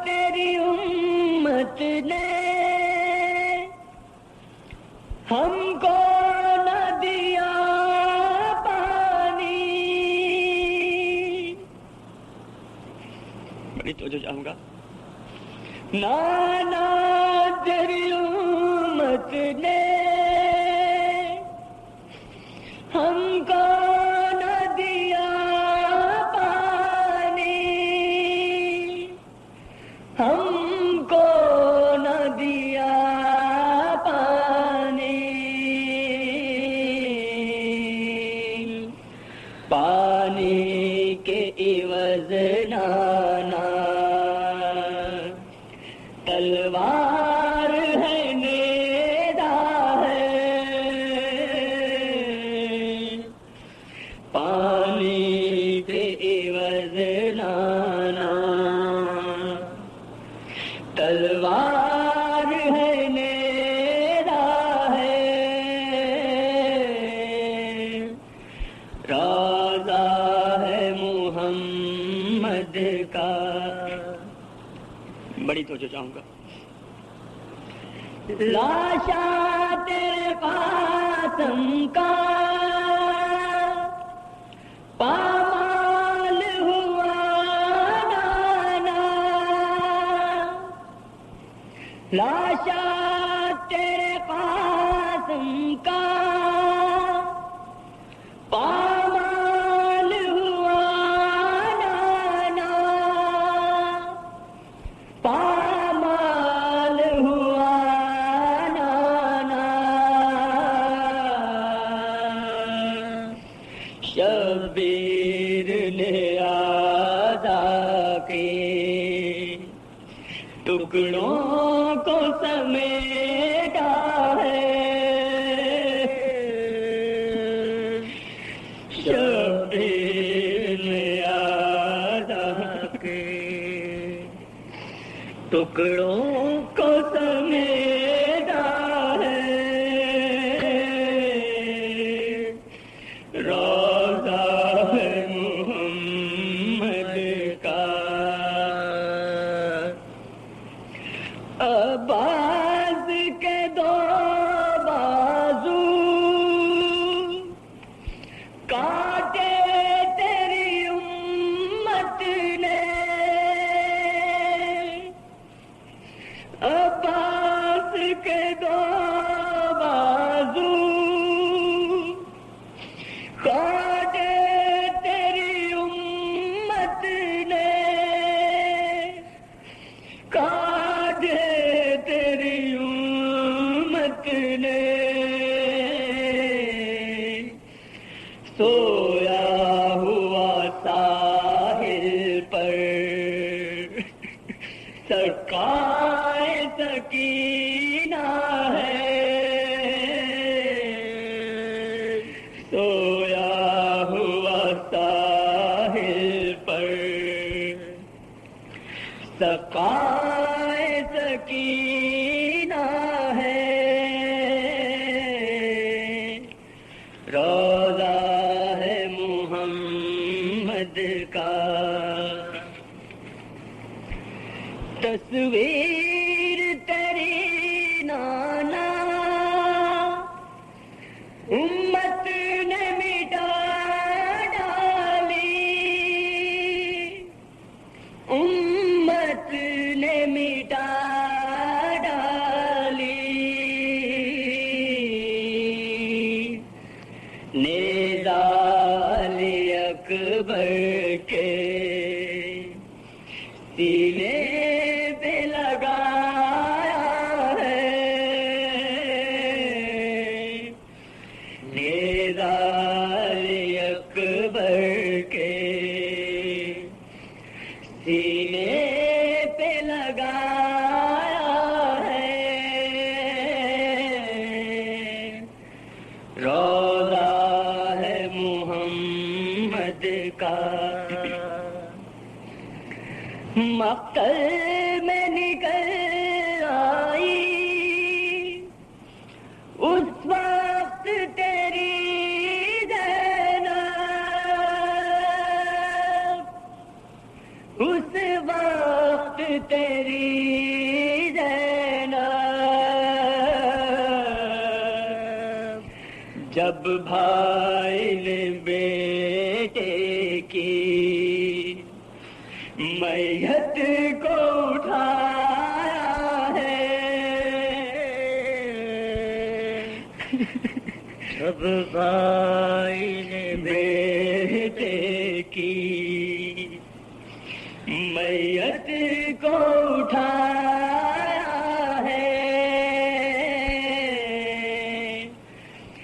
تیری امت نے ہم کو نہ دیا پانی. بڑی توجہ چاہوں گا. نانا تیری امت نے ہم کو نہ دیا پانی, ہم کو نہ دیا پانی. پانی کے عوض نانا تلوار ہے نیزہ ہے. پانی کے عوض نانا تلوار ہے نیزہ ہے. روضہ ہے محمد کا. بڑی توجہ چاہوں گا. لاشا تیرے قاسم کا پامال ہوا نانا. لاشا تیرے قاسم کا پامال ہوا نانا. پامال ہوا نانا. شبیر نے آدھا کے ٹکڑوں کو سمیٹا ہے. شبیر نے آدھا کے ٹکڑوں کو سمیٹا ہے. روضہ ہے محمد کا. عباس کے دو بازو کاٹے تیری امت نے. عباس کے دو بازو کاٹے تیری امت نے. کاٹے تیری امت نے. سویا ہوا ساحل پر سرکائے سکینہ ہے. سویا ہوا ساحل پر سرکائے سکینہ ہے. روضہ ہے محمد کا. تصویر تیری نانا امت نے مٹا ڈالی. امت نے مٹا ڈالی. نیزہ علی اکبر کے سینے پہ لگایا ہے. نیزہ علی اکبر کے سینے پہ لگایا ہے. روضہ ہے محمد کا. مقتل میں نکل آئی اس وقت تیری زینب. اس وقت تیری زینب جب بھائی نے بیٹے کی میت کو اٹھایا ہے، جب بھائی نے بیٹے کی میت کو اٹھایا ہے،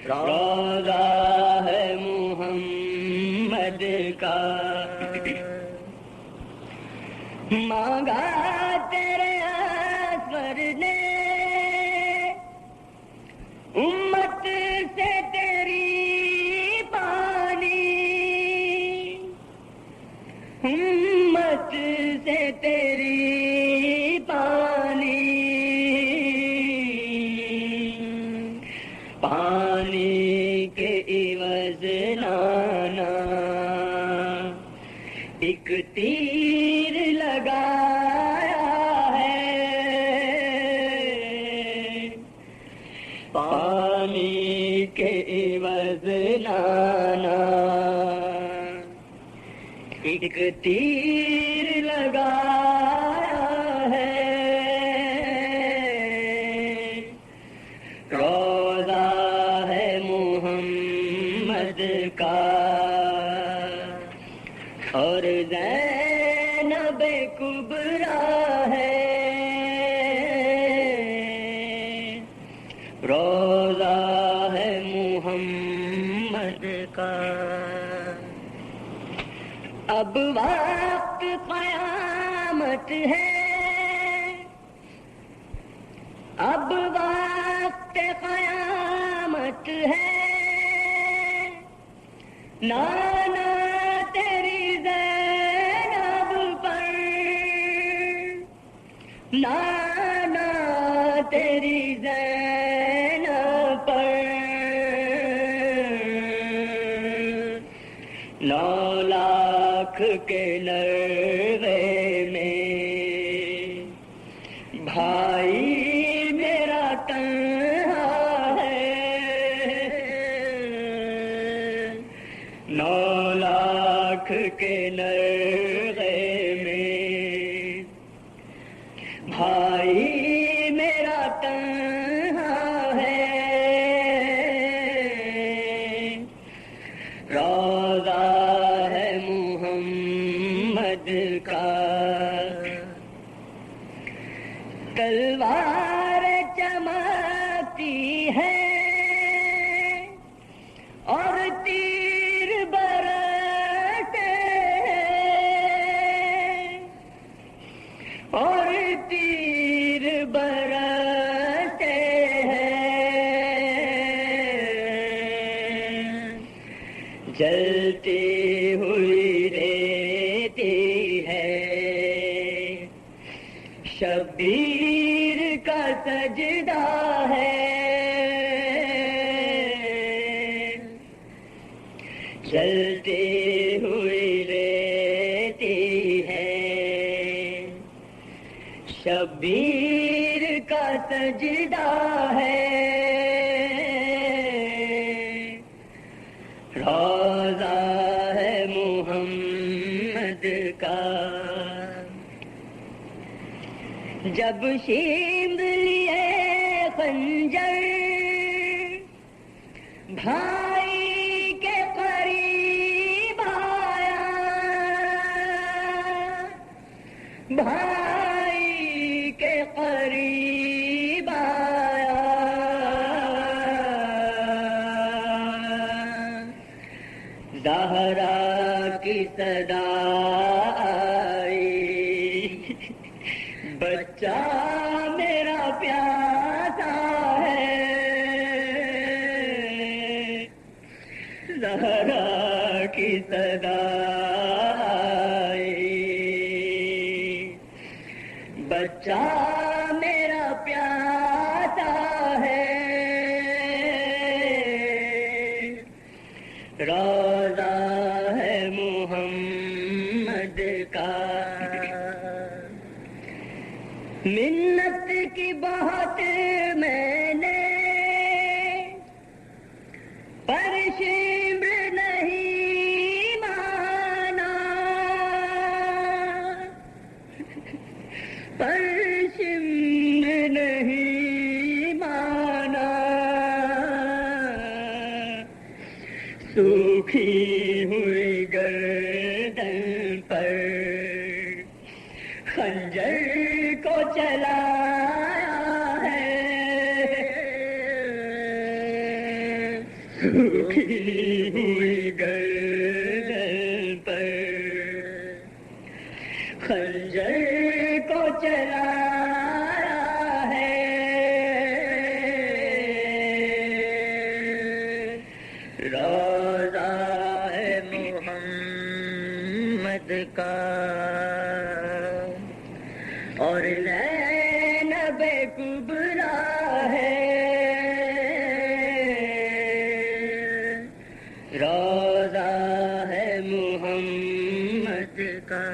روضہ ہے محمد کا مانگا تیرے اسور نے امت سے تیری پانی، امت سے تیری پانی، پانی کے عوض لانا ایک تیر لگایا ہے، پانی کے عوض لانا ایک تیر لگایا ہے، روضہ ہے محمد کا اور زینب کبریٰ ہے، روضہ ہے محمد کا، اب وقت قیامت ہے، اب وقت قیامت ہے، نانا تیری زینب پر، نانا تیری زینب پر 9 لاکھ کے نرغے میں بھائی میرا تنہا ہے، 9 لاکھ کے نرغے میں بھائی میرا تنہا ہے، روضہ ہے محمد کا، تلوار چمکتی ہے اور تیر برستے ہیں، اور تیر برستے ہیں، جلتی ہوئی رہتی ہے، شبیر کا سجدہ ہے، جلتی ہوئی رہتی ہے، شبیر کا سجدہ ہے، روضہ ہے محمد کا، جب شیند لیے خنجر بھائی کے قریب آیا، بھائی کے قریب آیا، زہرا کی صدا آئی، بچہ میرا پیاسا ہے، زہرا کی صدا آئی، بچہ میرا پیاسا ہے، روضہ ہے محمد کا، منت کی بہت میں نے پر شمر نہیں مانا، پر شمر نہیں مانا، سوکھی ہوئی گردن پر خنجر کو چلایا ہے، سوکھی ہوئی گردن پر خنجر کو چلایا ہے، روضہ ہے محمد کا اور زینب کبریٰ ہے، روضہ ہے محمد کا،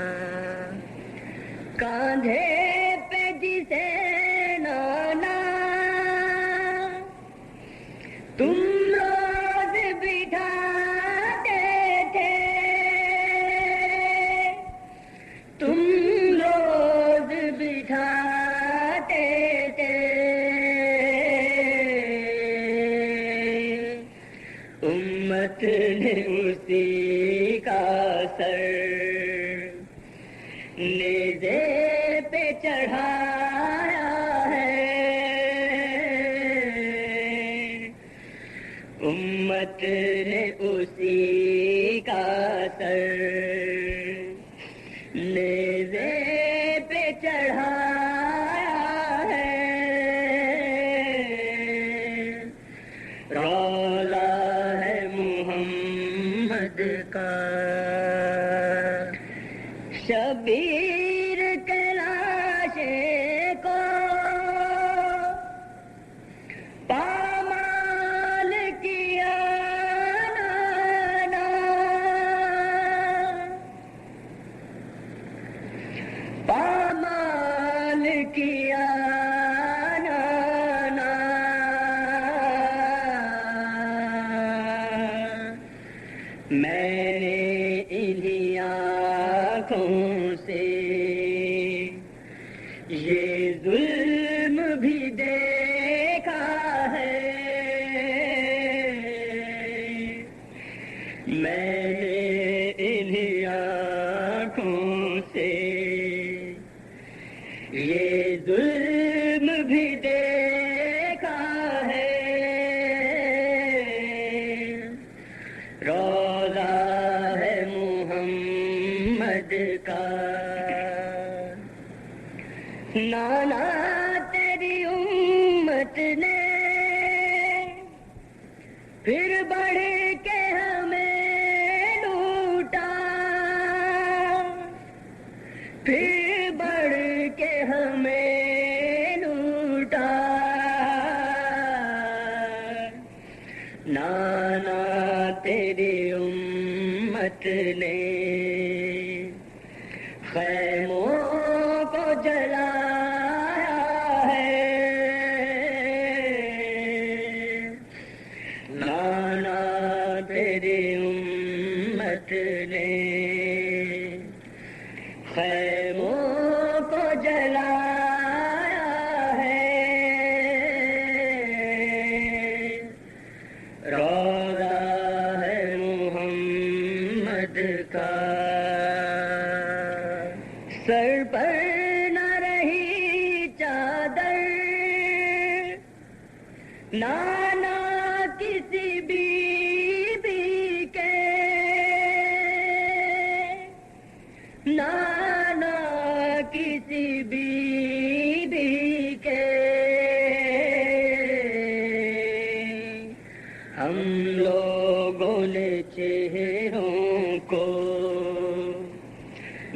کاندھے پہ جسے نانا تم روز بٹھاتے تھے، تم روز بٹھاتے تھے، امت نے اسی کا سر نیزے پہ چڑھایا ہے، امت نے اسی کا سر نیزے پہ چڑھایا ہے، روضہ ہے محمد کا، شبیر کے لاشے کو پامال کیا نانا، پامال کیا نانا، میں نے انہی آنکھوں سے یہ ظلم بھی دیکھا ہے، میں نے انہی آنکھوں سے یہ ظلم بھی دیکھا ہے، روضہ ہے محمد کا، نانا تیری امت نے پھر بڑھ کے ہمیں لوٹا، پھر بڑھ کے ہمیں لوٹا، نانا تیری امت نے خیموں کو جلایا ہے، نانا تیری امت نے خیموں کو جلایا ہے، روضہ ہے محمد کا، سر پر نہ رہی چادر نانا کسی بی کے، نانا کسی بی کے، ہم لوگوں نے چہروں کو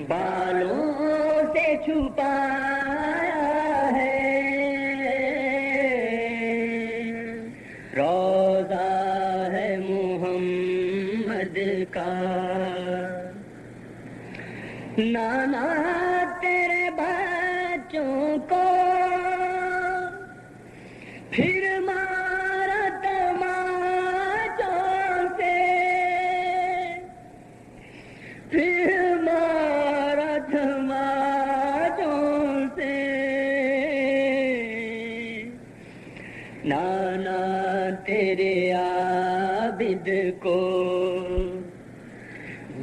بالوں سے چھپایا ہے، روضہ ہے محمد کا، نانا تیرے بچے بچوں کو پھر مارا تماچوں سے، پھر مارا تماچوں سے، نانا تیرے عابد کو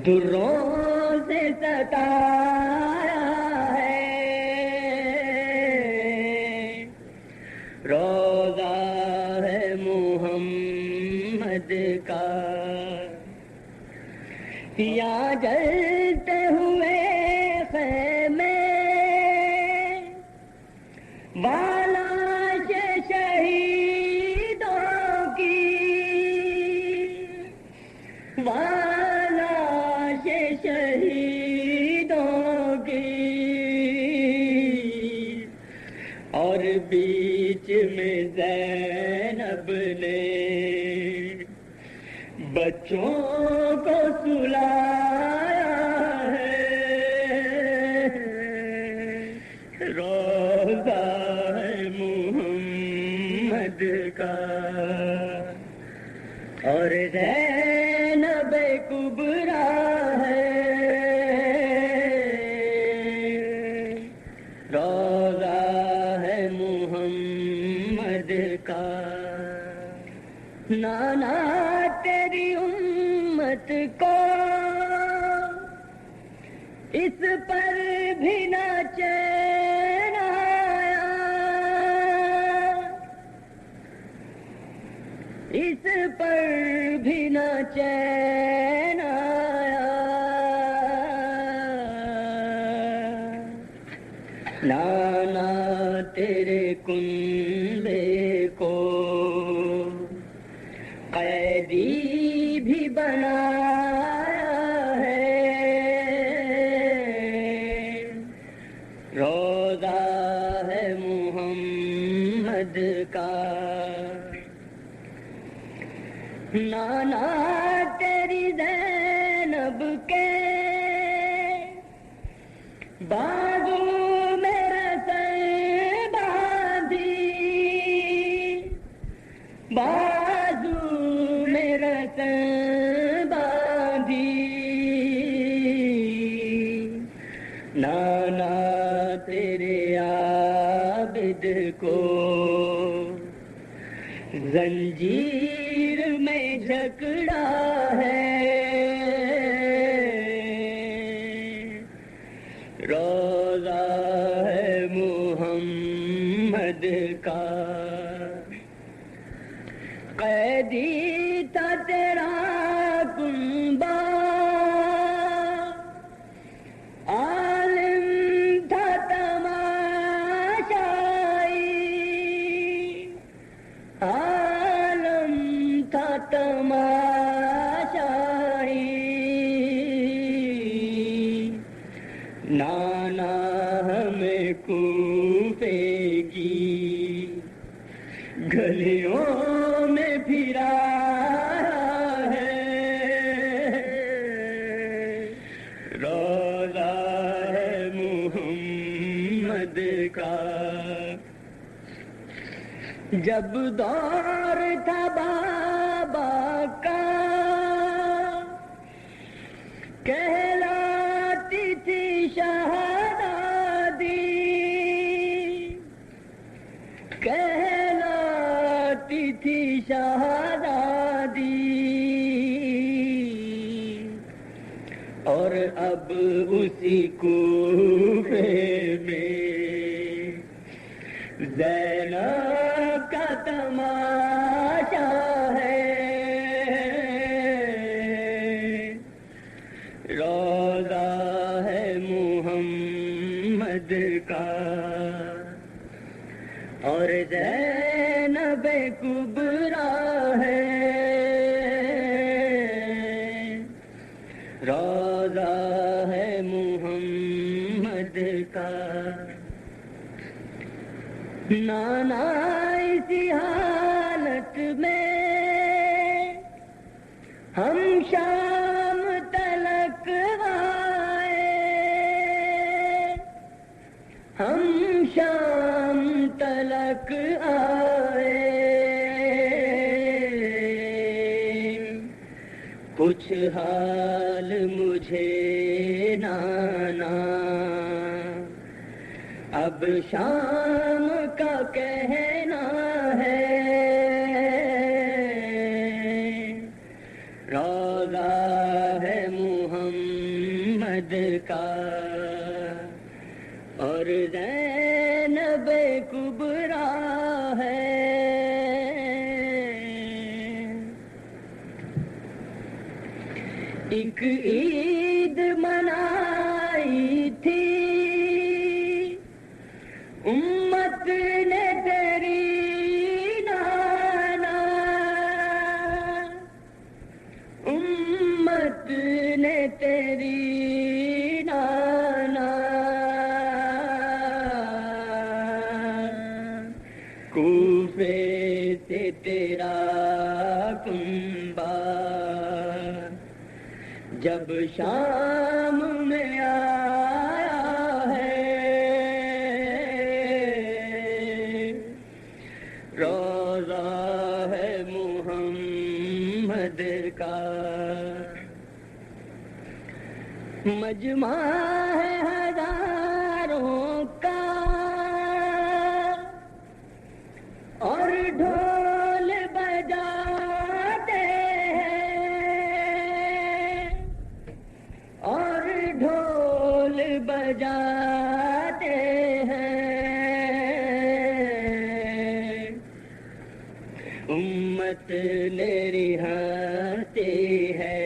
دروں سے ستایا ہے، روضہ ہے محمد کا یا جلتے ہوئے خیمے والا شہیدوں کی، والا شہیدوں کی، اور بیچ میں زینب نے بچوں کو سلایا ہے، روضہ ہے محمد کا، اور زینب کبریٰ ہے، روضہ ہے محمد کا، نانا تیری امت کو اس پر بھی نہ چین آیا، اس پر بھی نہ چین آیا، نانا تیرے کنبے کو قیدی بھی بنایا ہے، روضہ ہے محمد کا، نانا تیری زینب کے بازو میں رسیں باندھی، بازو میں رسیں باندھی، نانا تیرے عابد کو زنجیر میں جکڑا ہے، روضہ ہے محمد کا، قیدی تھا تیرا کنبہ، عالم تھا تماشائی، عالم تھا تماشائی، نانا ہمیں کوفے کی گلیوں میں پھرایا ہے، روضہ ہے محمد کا، جب دور تھا بابا کا کہلاتی تھی شہزادی، کہلاتی تھی شہزادی، اور اب اسی کوفے میں زینب کا تماشا ہے، روضہ ہے محمد کا، اور زینب کبریٰ ہے، روضہ ہے محمد کا، نانا اسی حالت میں ہم شام تلک آئے، ہم شام تلک آئے کچھ حال مجھے نانا اب شام کا کہنا ہے روضہ ہے محمد کا اور زینب کبریٰ ہے ایک عید منائی تھی امت نے تیری نانا امت نے تیری نانا کوفے سے تیرا کنبہ جب شام میں آیا ہے روضہ ہے محمد کا مجمع ہے ہزاروں کا اور ڈھول بجاتے ہیں اور ڈھول بجاتے ہیں امت میری ہنستی ہے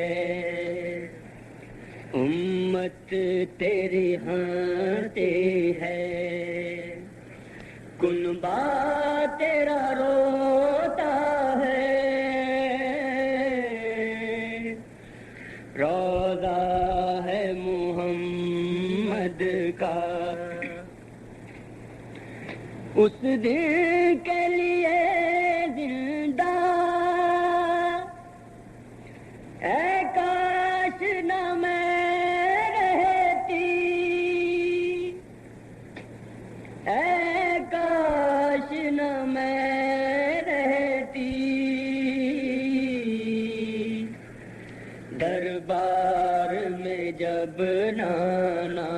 امت تیری ہنستی ہے کنبہ تیرا روتا ہے روضہ ہے محمد کا اس دن کے لیے زندہ اے کاش نہ میں رہتی اے کاش نہ میں رہتی دربار میں جب نانا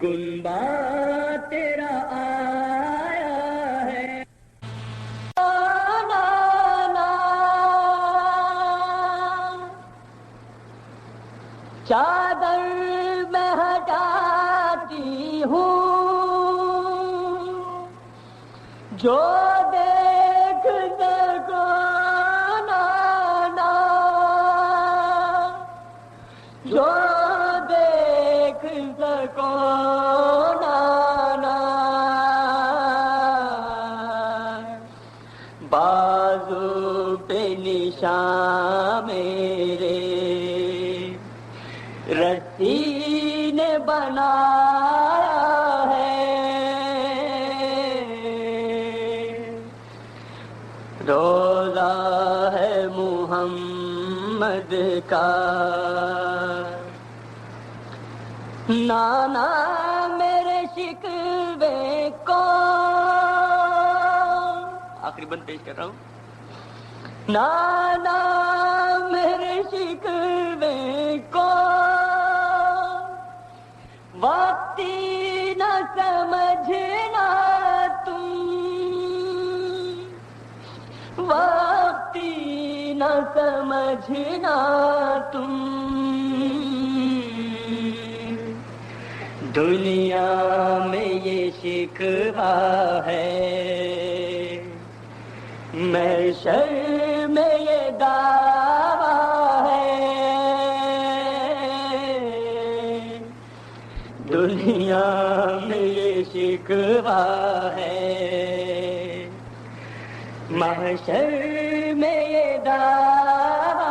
کنبہ تیرا آیا ہے نانا چادر میں ہٹاتی ہوں جو دیکھ سکو نانا جو دیکھ سکو نانا بازو پہ نشان میرے رسی نے بنایا ہے روضہ ہے محمد کا نانا میرے شکوے کو آخری بند پیش کر رہا ہوں نانا میرے شکوے کو وقتی نہ سمجھنا تم وقتی نہ سمجھنا تم دنیا میں یہ شکوہ ہے محشر میں یہ دعویٰ ہے دنیا میں یہ شکوہ ہے محشر میں یہ دعویٰ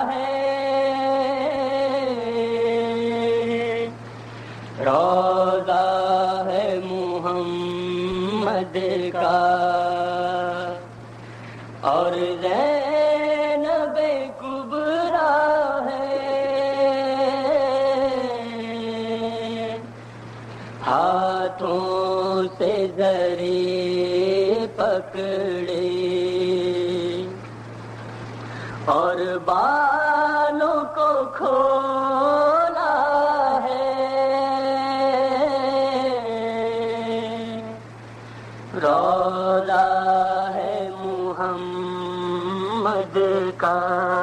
ہے روضہ ہے محمد کا اور زینب کبریٰ ہے ہاتھوں سے زری پکڑے اور بالوں کو کھولا ہے، روضہ ہے محمد کا